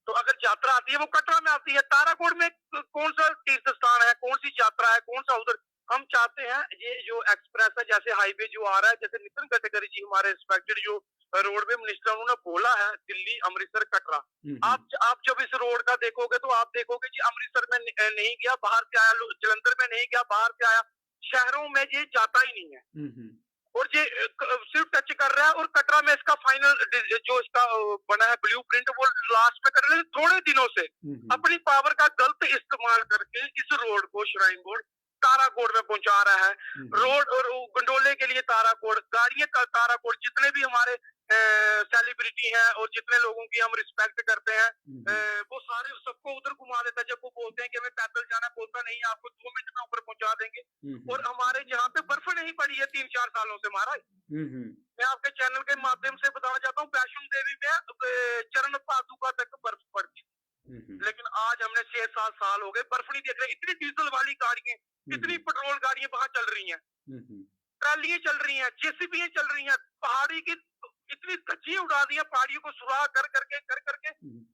तो अगर यात्रा आती है वो कटरा में आती है। ताराकोट में कौन सा तीर्थ स्थान है, कौन सी यात्रा है, कौन सा उधर? हम चाहते हैं ये जो एक्सप्रेस है, जैसे हाईवे जो आ रहा है, जैसे नितिन गडकरी जी हमारे रिस्पेक्टेड जो रोडवे मिनिस्टर उन्होंने बोला है दिल्ली, अमृतसर, कटरा। आप जब इस रोड का देखोगे तो आप देखोगे कि अमृतसर में नहीं गया, बाहर से आया, जलंधर में नहीं गया, बाहर से आया, शहरों में ये जाता ही नहीं है। और ये सिर्फ टच कर रहा है। और कटरा में इसका फाइनल जो इसका बना है ब्लूप्रिंट वो लास्ट में कर रहे हैं। थोड़े दिनों से अपनी पावर का गलत इस्तेमाल करके इस रोड को श्राइन बोर्ड ताराकोट में पहुंचा रहा है। रोड और गंडोले के लिए ताराकोट, गाड़ियां ताराकोट, जितने भी हमारे सेलिब्रिटी हैं और जितने लोगों की हम रिस्पेक्ट करते हैं वो सारे सबको उधर घुमा देता है। जब वो बोलते हैं कि हमें पैदल जाना, बोलता नहीं आपको 2 मिनट में ऊपर पहुंचा देंगे। और हमारे यहाँ पे बर्फ नहीं पड़ी है 3-4 सालों से महाराज। मैं आपके चैनल के माध्यम से बताना चाहता हूँ, वैष्णो देवी में चरण पादुका तक बर्फ पड़ती, लेकिन आज हमने 6-7 साल हो गए बर्फ नहीं देख रहे। इतनी डीजल वाली गाड़ियां, इतनी पेट्रोल गाड़ियां वहां चल रही हैं, ट्रालियां चल रही हैं, जेसीबी चल रही हैं, पहाड़ी की इतनी धज्जियां उड़ा दी है, पहाड़ियों को सुराह कर करके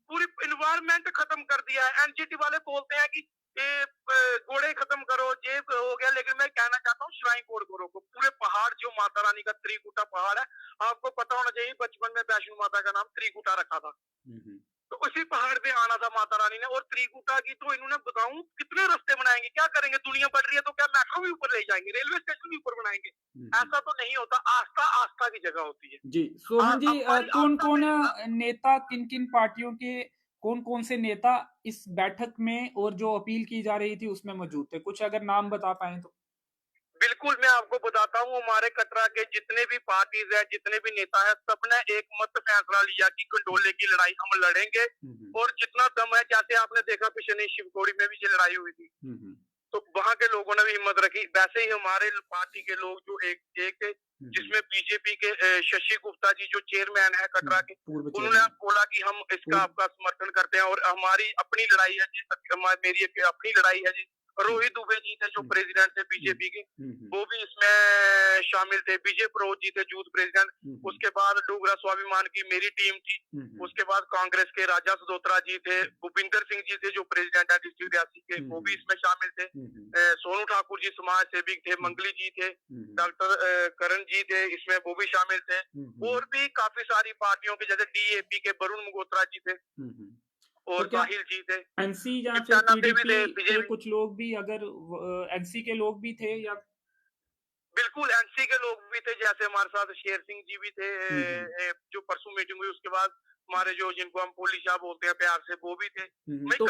पूरी इन्वायरमेंट खत्म कर दिया है। एनजीटी वाले बोलते हैं कि ये घोड़े खत्म करो, ये हो गया। लेकिन मैं कहना चाहता हूँ श्राइन बोर्ड को रोको। पूरे पहाड़ जो माता रानी का त्रिकुटा पहाड़ है, आपको पता होना चाहिए, बचपन में वैष्णो माता का नाम त्रिकुटा रखा था। तो उसी पहाड़ पे आना था माता रानी ने। और त्रिकुटा की तो इन्होंने बताऊं कितने रास्ते बनाएंगे, क्या करेंगे? दुनिया बढ़ रही है तो क्या मेट्रो भी ऊपर ले जाएंगे, रेलवे स्टेशन भी ऊपर बनाएंगे? ऐसा तो नहीं होता। आस्था की जगह होती है। जी सोहन जी, कौन कौन नेता, किन किन पार्टियों के कौन कौन से नेता इस बैठक में और जो अपील की जा रही थी उसमें मौजूद थे? कुछ अगर नाम बता पाए तो। बिल्कुल, मैं आपको बताता हूँ, हमारे कटरा के जितने भी पार्टीज है, जितने भी नेता है, सबने एक मत फैसला लिया कि गंडोले की लड़ाई हम लड़ेंगे। और जितना दम है, जैसे आपने देखा पिछले शिवखोड़ी में भी ये लड़ाई हुई थी, तो वहां के लोगों ने भी हिम्मत रखी। वैसे ही हमारे पार्टी के लोग जो एक जिसमें बीजेपी के शशि गुप्ता जी जो चेयरमैन है कटरा के, उन्होंने बोला कि हम इसका आपका समर्थन करते हैं और हमारी अपनी लड़ाई है जी, मेरी अपनी लड़ाई है जी, रोहित दुबे जी थे जो प्रेसिडेंट थे बीजेपी के, वो भी इसमें शामिल थे। विजय परोह जी थे यूथ प्रेसिडेंट। उसके बाद डोगरा स्वाभिमान की मेरी टीम थी। उसके बाद कांग्रेस के राजा सदोत्रा जी थे, भूपिंदर सिंह जी थे जो प्रेसिडेंट है डिस्ट्रिक्ट रियासी के, वो भी इसमें शामिल थे। सोनू ठाकुर जी समाज सेविक थे, मंगली जी थे, डॉक्टर करण जी थे, इसमें वो भी शामिल थे। और भी काफी सारी पार्टियों के, जैसे डीएपी के वरुण मगोत्रा जी थे और साहिल जी थे, एनसी या फिर शिवसेना से भी थे, पीडीपी के कुछ लोग भी, अगर एनसी के लोग भी थे या? बिल्कुल एनसी के लोग भी थे, जैसे हमारे साथ शेर सिंह जी भी थे, जो परसों मीटिंग हुई उसके बाद हमारे जो जिनको हम पोली शाह बोलते हैं प्यार से, वो भी थे। तो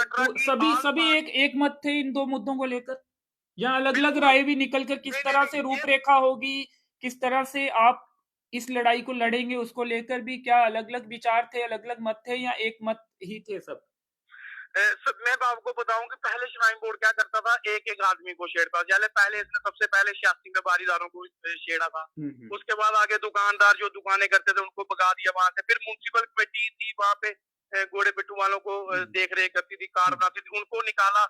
सभी एक मत थे इन दो मुद्दों को लेकर, या अलग अलग राय भी निकल कर किस तरह से रूपरेखा होगी, किस तरह से आप इस लड़ाई को लड़ेंगे, उसको लेकर भी क्या अलग अलग विचार थे, अलग अलग मत थे, या एक मत ही थे सब? मैं आपको बताऊं कि पहले श्राइन बोर्ड क्या करता था, एक एक आदमी को छेड़ता था। पहले इसने सबसे पहले 86 में बारीदारों को छेड़ा था। उसके बाद आगे दुकानदार जो दुकानें करते थे उनको भगा दिया वहां से। फिर म्युनिसिपल कमेटी थी वहां पे, घोड़े पिट्टू वालों को देख रेख करती थी, कार बनाती थी, उनको निकाला।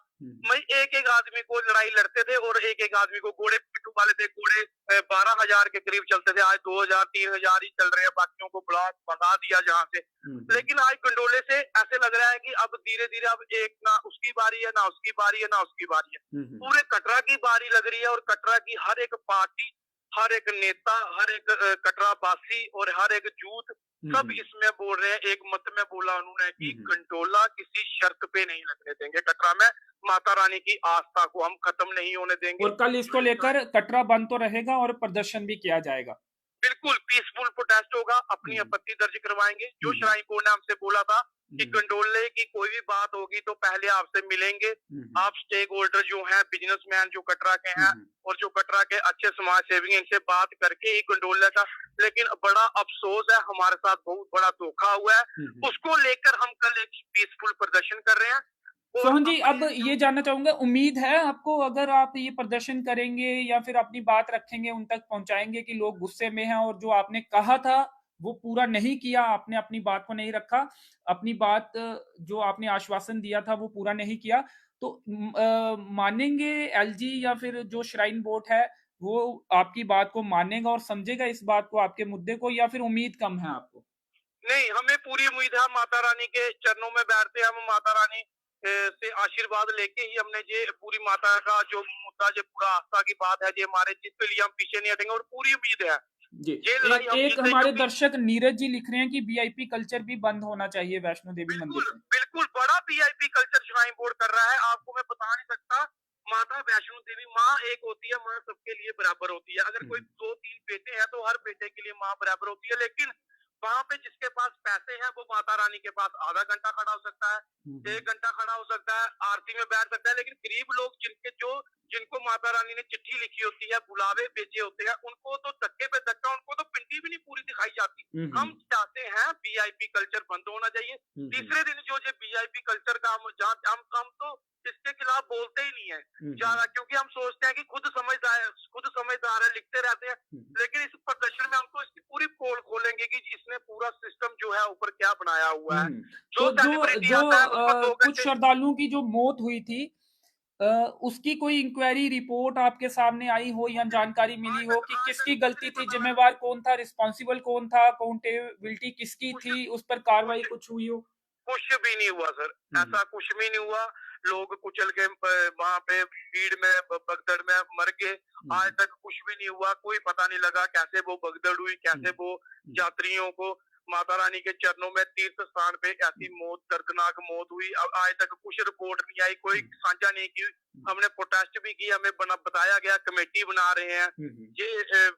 मैं एक एक आदमी को लड़ाई लड़ते थे और एक एक आदमी को, घोड़े पिट्टू वाले थे, घोड़े 12,000 के करीब चलते थे, आज 2,000 3,000 ही चल रहे हैं। बाकियों को ब्लॉक बता दिया जहाँ से। लेकिन आज गंडोले से ऐसे लग रहा है कि अब धीरे धीरे अब एक ना उसकी बारी है, ना उसकी बारी है, ना उसकी बारी है, पूरे कटरा की बारी लग रही है। और कटरा की हर एक पार्टी, हर एक नेता, हर एक कटरा वासी और हर एक यूथ सब इसमें बोल रहे हैं, एक मत में बोला उन्होंने कि गंडोला किसी शर्त पे नहीं लगने देंगे। कटरा में माता रानी की आस्था को हम खत्म नहीं होने देंगे। और कल इसको लेकर कटरा बंद तो रहेगा और प्रदर्शन भी किया जाएगा। बिल्कुल पीसफुल प्रोटेस्ट होगा, अपनी आपत्ति दर्ज करवाएंगे। जो श्राइन बोर्ड ने हमसे बोला था कि गंडोले की कोई भी बात होगी तो पहले आपसे मिलेंगे। आप स्टेक होल्डर जो हैं, बिजनेसमैन जो कटरा के हैं और जो कटरा के अच्छे समाज सेवी, इनसे बात करके ही गंडोले का। लेकिन बड़ा अफसोस है, हमारे साथ बहुत बड़ा धोखा हुआ है। उसको लेकर हम कल एक पीसफुल प्रदर्शन कर रहे हैं। सोहन जी, अब ये जानना चाहूंगा, उम्मीद है आपको, अगर आप ये प्रदर्शन करेंगे या फिर अपनी बात रखेंगे, उन तक पहुंचाएंगे कि लोग गुस्से में हैं और जो आपने कहा था वो पूरा नहीं किया, आपने अपनी बात को नहीं रखा, अपनी बात जो आपने आश्वासन दिया था वो पूरा नहीं किया, तो मानेंगे एलजी या फिर जो श्राइन बोर्ड है वो आपकी बात को मानेगा और समझेगा इस बात को, आपके मुद्दे को, या फिर उम्मीद कम है आपको? नहीं, हमें पूरी उम्मीद है। माता रानी के चरणों में बैठते हैं हम, माता रानी से आशीर्वाद लेके ही हमने ये पूरी माता का जो मुद्दा, जो पूरा आस्था की बात है, ये हमारे जिसके लिए हम पीछे नहीं हटेंगे और पूरी उम्मीद है। जी, एक हमारे दर्शक नीरज जी लिख रहे हैं कि वीआईपी कल्चर भी बंद होना चाहिए वैष्णो देवी मंदिर में। बिल्कुल बड़ा वीआईपी कल्चर श्राइन बोर्ड कर रहा है। आपको मैं बता नहीं सकता, माता वैष्णो देवी माँ एक होती है, माँ सबके लिए बराबर होती है। अगर कोई 2-3 बेटे हैं तो हर बेटे के लिए माँ बराबर होती है। लेकिन वहां पे जिसके पास पैसे हैं वो माता रानी के पास आधा घंटा खड़ा हो सकता है, 1 घंटा खड़ा हो सकता है, आरती में बैठ सकता है। लेकिन गरीब लोग जिनको माता रानी ने चिट्ठी लिखी होती है, बुलावे भेजे होते हैं, उनको तो धक्के पे धक्का, उनको तो पिंडी भी नहीं पूरी दिखाई जाती। हम चाहते हैं वीआईपी कल्चर बंद होना चाहिए। तीसरे दिन जो वीआईपी कल्चर का हम तो इसके खिलाफ बोलते ही नहीं है ज्यादा, क्योंकि हम सोचते हैं कि खुद समझदार है, लिखते रहते हैं। लेकिन इस प्रदर्शन में हम तो इसकी पूरी पोल खोलेंगे कि इसने पूरा सिस्टम जो है ऊपर क्या बनाया हुआ है। जो कुछ श्रद्धालुओं की जो मौत हुई थी, उसकी कोई इंक्वायरी रिपोर्ट आपके सामने आई हो या जानकारी मिली हो कि किसकी गलती थी, जिम्मेवार कौन था, रिस्पॉन्सिबल कौन था, अकाउंटेबिलिटी किसकी थी, उस पर कार्रवाई कुछ हुई हो? कुछ भी नहीं हुआ सर, ऐसा कुछ भी नहीं हुआ। लोग कुचल के वहां पे भीड़ में भगदड़ में मर गए। आज तक कुछ भी नहीं हुआ, कोई पता नहीं लगा कैसे वो भगदड़ हुई, कैसे वो यात्रियों को माता रानी के चरणों में तीर्थ स्थान पे ऐसी मौत, दर्दनाक मौत हुई। अब आज तक कुछ रिपोर्ट नहीं आई, कोई साझा नहीं की। हमने प्रोटेस्ट भी किया, हमें बताया गया कमेटी बना रहे हैं, ये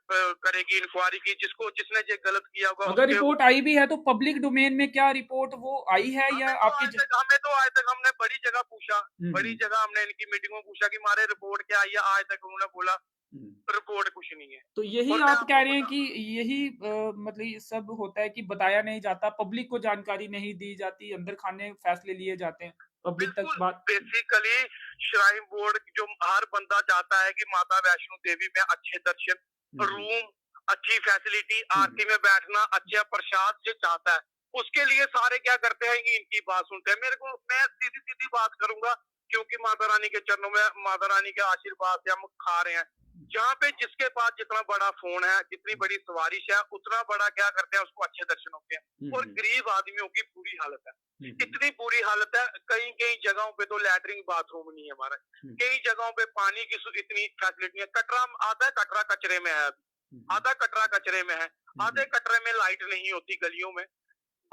करेगी इंक्वायरी की, जिसने ये गलत किया होगा। अगर रिपोर्ट आई भी है तो पब्लिक डोमेन में क्या रिपोर्ट वो आई है या आपकी? हमें तो आज तक हमने बड़ी जगह पूछा, बड़ी जगह हमने इनकी मीटिंगों में पूछा कि हमारे रिपोर्ट क्या आई है, आज तक उन्होंने बोला रिपोर्ट कुछ नहीं है। तो यही आप कह रहे हैं कि यही मतलब ये सब होता है कि बताया नहीं जाता, पब्लिक को जानकारी नहीं दी जाती, अंदर खाने फैसले लिए जाते हैं, पब्लिक तक बात। बेसिकली श्राइन बोर्ड जो हर बंदा चाहता है कि माता वैष्णो देवी में अच्छे दर्शन, रूम, अच्छी फैसिलिटी, आरती में बैठना, अच्छा प्रसाद जो चाहता है, उसके लिए सारे क्या करते हैं, इनकी बात सुनते हैं। मैं सीधी बात करूंगा, क्योंकि माता रानी के चरणों में, माता रानी के आशीर्वाद से हम खा रहे हैं। जहाँ पे जिसके पास जितना बड़ा फोन है, जितनी बड़ी सवारिश है, उतना बड़ा क्या करते हैं, उसको अच्छे दर्शन होते हैं। और गरीब आदमियों की बुरी हालत है, इतनी बुरी हालत है, कई कई जगहों पे तो लैटरिन बाथरूम नहीं है हमारा, कई जगहों पे पानी की इतनी फैसिलिटी है। कटरा, आधा कटरा कचरे में है, आधा कटरा कचरे में है, आधे कटरे में लाइट नहीं होती गलियों में।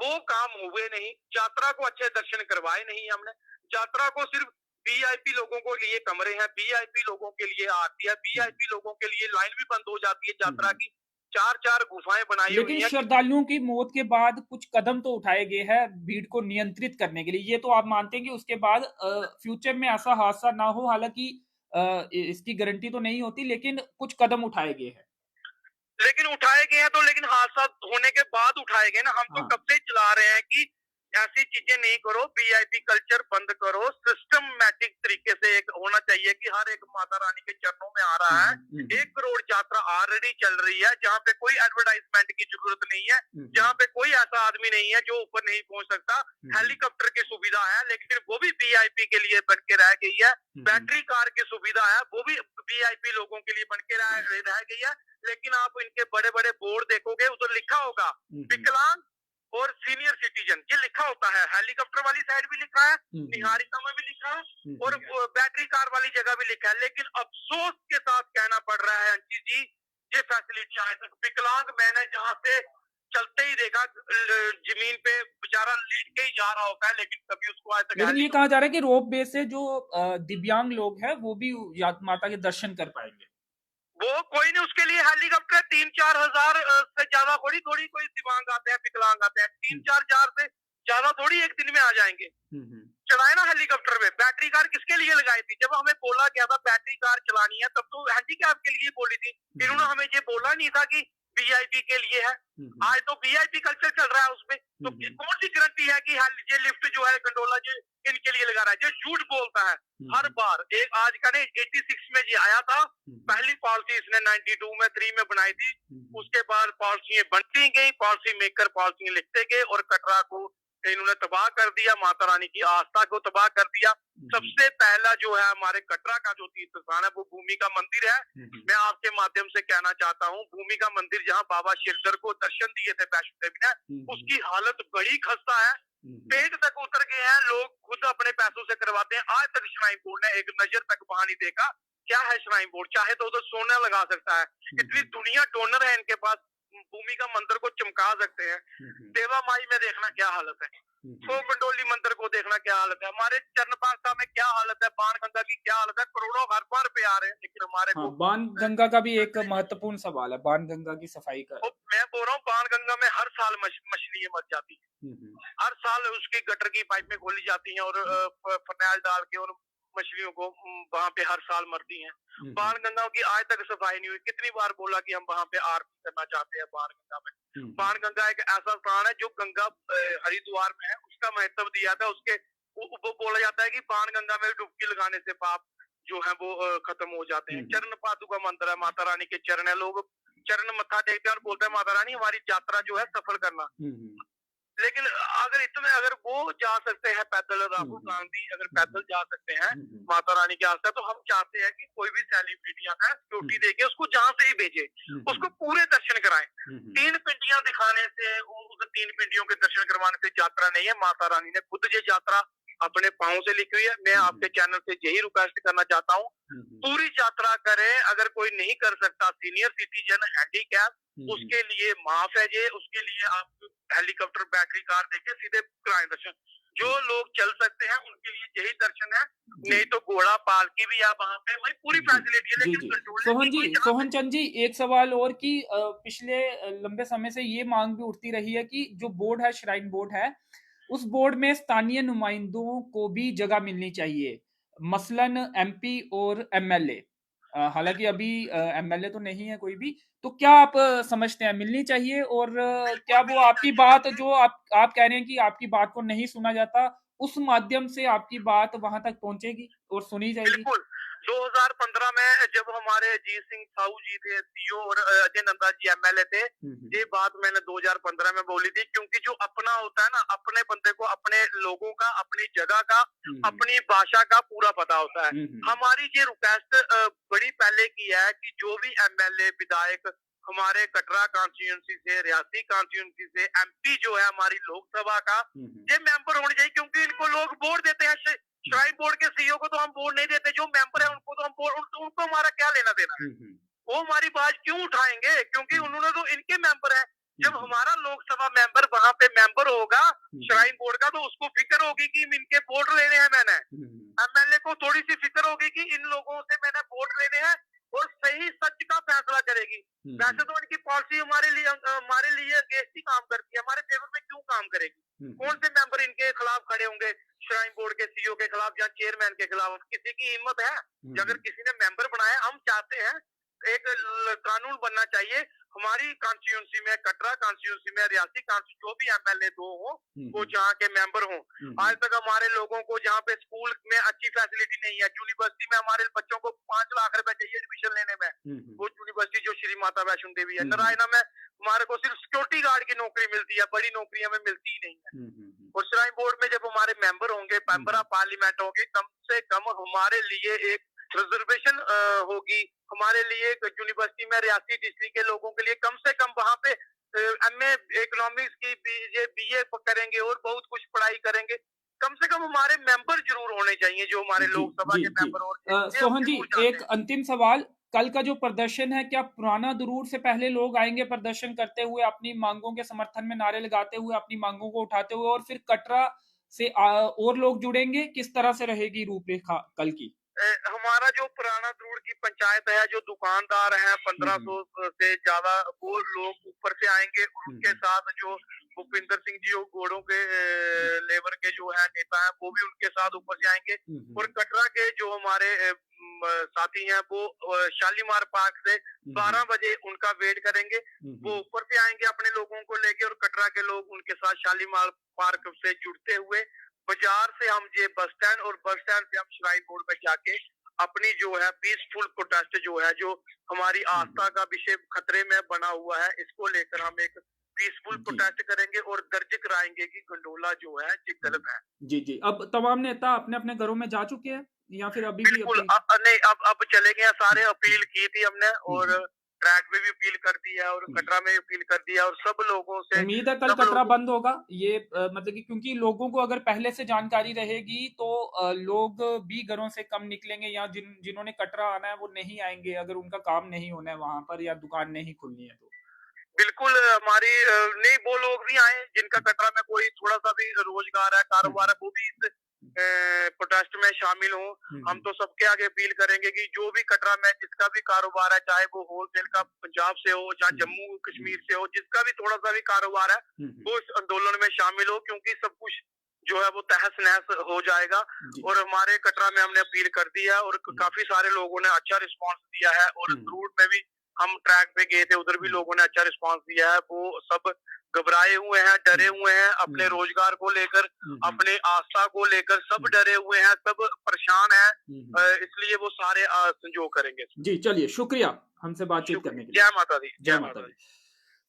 वो काम हुए नहीं, यात्रा को अच्छे दर्शन करवाए नहीं हमने। यात्रा को सिर्फ वीआईपी लोगों के लिए कमरे हैं, वीआईपी लोगों के लिए आती है, वीआईपी लोगों के लिए लाइन भी बंद हो जाती है यात्रा की। 4-4 गुफाएं बनाई हुई लेकिन हैं। श्रद्धालुओं की मौत के बाद कुछ कदम तो उठाए गए हैं भीड़ को नियंत्रित करने के लिए, ये तो आप मानते हैं कि उसके बाद फ्यूचर में ऐसा हादसा ना हो, हालांकि इसकी गारंटी तो नहीं होती, लेकिन कुछ कदम उठाए गए हैं। लेकिन उठाए गए हैं तो, लेकिन हादसा होने के बाद उठाए गए ना। हम तो कब से चला रहे हैं कि ऐसी चीजें नहीं करो, वीआईपी कल्चर बंद करो, सिस्टमैटिक तरीके से एक होना चाहिए कि हर एक माता रानी के चरणों में आ रहा है। 1 करोड़ यात्रा ऑलरेडी चल रही है, जहाँ पे कोई एडवर्टाइजमेंट की जरूरत नहीं है, जहाँ पे कोई ऐसा आदमी नहीं है जो ऊपर नहीं पहुंच सकता। हेलीकॉप्टर की सुविधा है, लेकिन वो भी वीआईपी के लिए बन के रह गई है। बैटरी कार की सुविधा है, वो भी वीआईपी लोगों के लिए बन के रह गई है। लेकिन आप इनके बड़े बड़े बोर्ड देखोगे, उधर लिखा होगा विकलांग और सीनियर सिटीजन, ये लिखा होता है। हेलीकॉप्टर वाली साइड भी लिखा है, निहारिका में भी लिखा है, और बैटरी कार वाली जगह भी लिखा है। लेकिन अफसोस के साथ कहना पड़ रहा है अंशी जी, ये फैसिलिटी आज तक विकलांग मैंने जहाँ से चलते ही देखा, जमीन पे बेचारा लेट के ही जा रहा होता है, लेकिन कभी उसको आज तक। लेकिन ये कहा जा रहा है कि रोप वे से जो दिव्यांग लोग हैं वो भी माता के दर्शन कर पाएंगे। वो कोई नहीं, उसके लिए हेलीकॉप्टर 3-4 हजार से ज्यादा थोड़ी कोई दिव्यांग आते हैं, विकलांग आते हैं। 3-4 हजार से ज्यादा थोड़ी एक दिन में आ जाएंगे। चलाए ना हेलीकॉप्टर में। बैटरी कार किसके लिए लगाई थी? जब हमें बोला गया था बैटरी कार चलानी है, तब तो हैंडीकैप के लिए बोली थी। इन्होंने हमें ये बोला नहीं था कि वीआईपी के लिए है। आज तो वीआईपी कल्चर चल रहा है उसमें, तो कौन सी गारंटी है कि ये लिफ्ट जो है कंट्रोलर जो इनके लिए लगा रहा है? जो झूठ बोलता है हर बार। एक आज का नहीं, 86 में ये आया था, पहली पॉलिसी इसने 92 में 3 में बनाई थी। उसके बाद पॉलिसी बनती गई, पॉलिसी मेकर पॉलिसी लिखते गए, और कटरा को इन्होंने तबाह कर दिया, माता रानी की आस्था को तबाह कर दिया। सबसे पहला जो है हमारे कटरा का जो तीर्थ स्थान है वो भूमिका मंदिर है। मैं आपके माध्यम से कहना चाहता हूँ, भूमिका मंदिर जहाँ बाबा शिरधर को दर्शन दिए थे वैष्णो देवी ने, उसकी हालत बड़ी खस्ता है। पेट तक उतर गए हैं, लोग खुद अपने पैसों से करवाते हैं। आज तक श्राइन बोर्ड ने एक नजर तक वहां नहीं देखा। क्या है श्राइन बोर्ड? चाहे तो उधर सोना लगा सकता है, इतनी दुनिया डोनर है इनके पास, भूमिका मंदिर को चमका सकते हैं। देवा माई में देखना क्या हालत है, सो मंडोली मंदिर को देखना क्या हालत है, हमारे चरणपालिका में क्या हालत है, बाण गंगा की क्या हालत है। करोड़ों हर बार पे आ रहे हैं, लेकिन हमारे बाण गंगा का भी एक महत्वपूर्ण सवाल है, बाण गंगा की सफाई का। मैं बोल रहा हूँ, बाण गंगा में हर साल मछलियां मर जाती है, हर साल उसकी गटर की पाइप में खोली जाती है, और फर्नैल डाल के, और मछलियों को वहां पे हर साल मरती हैं। बाण गंगा की आज तक सफाई नहीं हुई। कितनी बार बोला कि हम वहां पे आरती करना चाहते हैं बाण गंगा में। बाण गंगा एक ऐसा स्थान है जो गंगा हरिद्वार में है, उसका महत्व दिया था। उसके वो बोला जाता है कि बाण गंगा में डुबकी लगाने से पाप जो है वो खत्म हो जाते हैं। चरण पादुका मंदिर है, माता रानी के चरण है, लोग चरण मत्था टेकते हैं और बोलते हैं माता रानी हमारी यात्रा जो है सफल करना। लेकिन अगर वो जा सकते हैं पैदल, राहुल गांधी अगर पैदल जा सकते हैं माता रानी के आस्था, तो हम चाहते हैं कि कोई भी सेलिब्रिटी आता है सिक्योरिटी देके उसको जहाँ से ही भेजे, उसको पूरे दर्शन कराएं। 3 पिंडियां दिखाने से, उस 3 पिंडियों के दर्शन करवाने से यात्रा नहीं है। माता रानी ने खुद ये यात्रा अपने पांव से लिखी हुई है। मैं आपके चैनल से यही रिक्वेस्ट करना चाहता हूँ, पूरी यात्रा करें। अगर कोई नहीं कर सकता, सीनियर सिटीजन, हैंडीकैप, उसके लिए माफ है ये, उसके लिए आप हेलीकॉप्टर बैटरी कार देके सीधे कराएं दर्शन। जो लोग चल सकते हैं उनके लिए यही दर्शन है, नहीं तो घोड़ा पालकी भी आप वहाँ पे, वही पूरी फैसिलिटी है। लेकिन सोहन चंद जी, एक सवाल और कि पिछले लंबे समय से ये मांग भी उठती रही है कि जो बोर्ड है, श्राइन बोर्ड है, उस बोर्ड में स्थानीय नुमाइंदों को भी जगह मिलनी चाहिए, मसलन एमपी और एमएलए। हालांकि अभी एमएलए तो नहीं है कोई भी, तो क्या आप समझते हैं मिलनी चाहिए? और क्या वो आपकी बात जो आप कह रहे हैं कि आपकी बात को नहीं सुना जाता, उस माध्यम से आपकी बात वहां तक पहुंचेगी और सुनी जाएगी? बिल्कुल, 2015 में जब हमारे अजीत सिंह साहू जी थे सीओ और अजय नंदा जी एमएलए थे, ये बात मैंने 2015 में बोली थी, क्योंकि जो अपना होता है ना, अपने बंदे को अपने लोगों का, अपनी जगह का, अपनी भाषा का पूरा पता होता है। हमारी ये रिक्वेस्ट बड़ी पहले की है कि जो भी एमएलए विधायक हमारे कटरा कॉन्स्टिट्यूंसी से, रियासी कॉन्स्टिट्यूंसी से, एमपी जो है हमारी लोकसभा का, ये मेंबर होने चाहिए, क्योंकि इनको लोग वोट देते हैं। श्राइन बोर्ड के सीईओ को तो हम वोट नहीं देते, जो मेंबर है उनको तो हम वोट, उनको हमारा क्या लेना देना है? वो हमारी बात क्यों उठाएंगे? क्योंकि उन्होंने तो, इनके मेंबर है। जब हमारा लोकसभा मेंबर वहां पे मेंबर होगा श्राइन बोर्ड का, तो उसको फिक्र होगी कि इनके वोट लेने हैं मैंने। एमएलए को थोड़ी सी फिक्र होगी कि इन लोगों से मैंने वोट लेने हैं, और सही सच का फैसला करेगी। वैसे तो इनकी पॉलिसी हमारे लिए अगेंस्ट ही काम करती है, हमारे फेवर में क्यों काम करेगी? कौन से मेंबर इनके खिलाफ खड़े होंगे? श्राइन बोर्ड के सीईओ के खिलाफ या चेयरमैन के खिलाफ? किसी की हिम्मत है? अगर किसी ने मेंबर बनाया, हम चाहते हैं एक कानून बनना चाहिए हमारी कॉन्स्टिट्यूंसी में, कटरा कॉन्स्टिट्यूंसी में, रियासी कॉन्स्टिट्यूंसी, जो भी एमएलए दो हो, वो जहाँ के मेंबर हो। आज तक हमारे लोगों को जहाँ पे स्कूल में अच्छी फैसिलिटी नहीं है, यूनिवर्सिटी में हमारे बच्चों को 5 लाख रुपए चाहिए एडमिशन लेने में, वो यूनिवर्सिटी जो श्री माता वैष्णो देवी है। नारायणा में हमारे को सिर्फ सिक्योरिटी गार्ड की नौकरी मिलती है, बड़ी नौकरी हमें मिलती ही नहीं है। और श्राइन बोर्ड में जब हमारे मेंबर होंगे, मेंबर ऑफ पार्लियामेंट होंगे, कम से कम हमारे लिए एक रिजर्वेशन होगी, हमारे लिए यूनिवर्सिटी में रियासी डिस्ट्रिक्ट के लोगों के लिए कम से कम वहाँ पे एमए इकोनॉमिक्स की बीए करेंगे और बहुत कुछ पढ़ाई करेंगे। कम से कम हमारे मेंबर जरूर होने चाहिए, जो हमारे लोकसभा के मेंबर। और सोहन जी, एक अंतिम सवाल, कल का जो प्रदर्शन है, क्या पुराना दुरूर से पहले लोग आएंगे प्रदर्शन करते हुए, अपनी मांगों के समर्थन में नारे लगाते हुए, अपनी मांगों को उठाते हुए, और फिर कटरा से और लोग जुड़ेंगे? किस तरह से रहेगी रूपरेखा कल की? हमारा जो पुराना दुरूर की पंचायत है, जो दुकानदार हैं 1500 से ज्यादा, वो लोग ऊपर से आएंगे। उनके साथ जो भूपिंदर सिंह जी घोड़ों के लेबर के जो है नेता हैं, वो भी उनके साथ ऊपर से आएंगे। और कटरा के जो हमारे साथी हैं, वो शालीमार पार्क से 12 बजे उनका वेट करेंगे। वो ऊपर से आएंगे अपने लोगों को लेके, और कटरा के लोग उनके साथ शालीमार पार्क से जुड़ते हुए बाजार से हम ये बस स्टैंड, और बस स्टैंड से हम श्राइन बोर्ड में जाके अपनी जो है पीसफुल प्रोटेस्ट जो है, जो हमारी आस्था का विषय खतरे में बना हुआ है, इसको लेकर हम एक पीसफुल प्रोटेस्ट करेंगे और दर्ज कराएंगे कि गंडोला जो है ये गलत है। जी। अब तमाम नेता अपने अपने घरों में जा चुके हैं या फिर अभी बिल्कुल भी? नहीं, अब चले गए। सारे अपील की थी हमने, और ट्रैक में भी अपील कर दी है, और कटरा में भी अपील कर दिया, और सब लोगों से उम्मीद है कल कटरा बंद होगा ये, मतलब कि क्योंकि लोगों को अगर पहले से जानकारी रहेगी तो लोग भी घरों से कम निकलेंगे, या जिन्होंने कटरा आना है वो नहीं आएंगे अगर उनका काम नहीं होना है वहां पर, या दुकान नहीं खुलनी है तो। बिल्कुल हमारी नहीं, वो लोग भी आए जिनका कटरा में कोई थोड़ा सा भी रोजगार है, कारोबार है, वो भी इस प्रोटेस्ट में शामिल हो। हम तो सबके आगे अपील करेंगे कि जो भी कटरा में जिसका भी कारोबार है, चाहे वो होलसेल का पंजाब से हो, चाहे जम्मू कश्मीर से हो, जिसका भी थोड़ा सा भी कारोबार है, वो इस आंदोलन में शामिल हो, क्योंकि सब कुछ जो है वो तहस नहस हो जाएगा। और हमारे कटरा में हमने अपील कर दी है, और काफी सारे लोगों ने अच्छा रिस्पॉन्स दिया है, और रूट में भी हम ट्रैक पे गए थे, उधर भी लोगों ने अच्छा रिस्पॉन्स दिया है। वो सब घबराए हुए हैं, डरे हुए हैं, अपने रोजगार को लेकर, अपने आस्था को लेकर सब डरे हुए हैं, सब परेशान हैं, इसलिए वो सारे संजोग करेंगे। जी, चलिए, शुक्रिया हमसे बातचीत करने के लिए। जय माता दी। जय माता दी।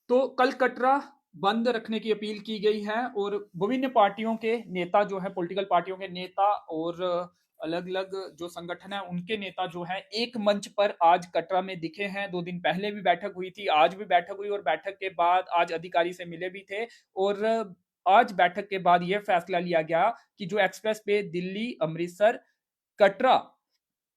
तो कल कटरा बंद रखने की अपील की गई है, और विभिन्न पार्टियों के नेता जो है, पॉलिटिकल पार्टियों के नेता और अलग अलग जो संगठन है उनके नेता जो है एक मंच पर आज कटरा में दिखे हैं। 2 दिन पहले भी बैठक हुई थी, आज भी बैठक हुई, और बैठक के बाद आज अधिकारी से मिले भी थे, और आज बैठक के बाद यह फैसला लिया गया कि जो एक्सप्रेस वे दिल्ली अमृतसर कटरा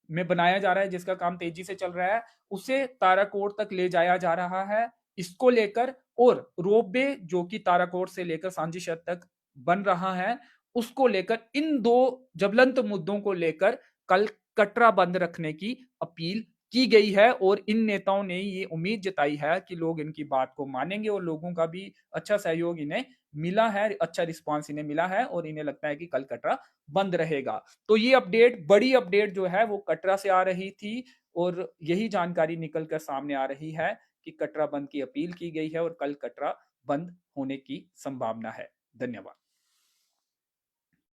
में बनाया जा रहा है, जिसका काम तेजी से चल रहा है, उसे ताराकोट तक ले जाया जा रहा है। इसको लेकर, और रोपवे जो कि ताराकोट से लेकर सांझी शहर तक बन रहा है, उसको लेकर, इन 2 ज्वलंत मुद्दों को लेकर कल कटरा बंद रखने की अपील की गई है। और इन नेताओं ने ये उम्मीद जताई है कि लोग इनकी बात को मानेंगे, और लोगों का भी अच्छा सहयोग इन्हें मिला है, अच्छा रिस्पांस इन्हें मिला है, और इन्हें लगता है कि कल कटरा बंद रहेगा। तो ये अपडेट, बड़ी अपडेट जो है वो कटरा से आ रही थी, और यही जानकारी निकलकर सामने आ रही है कि कटरा बंद की अपील की गई है, और कल कटरा बंद होने की संभावना है। धन्यवाद।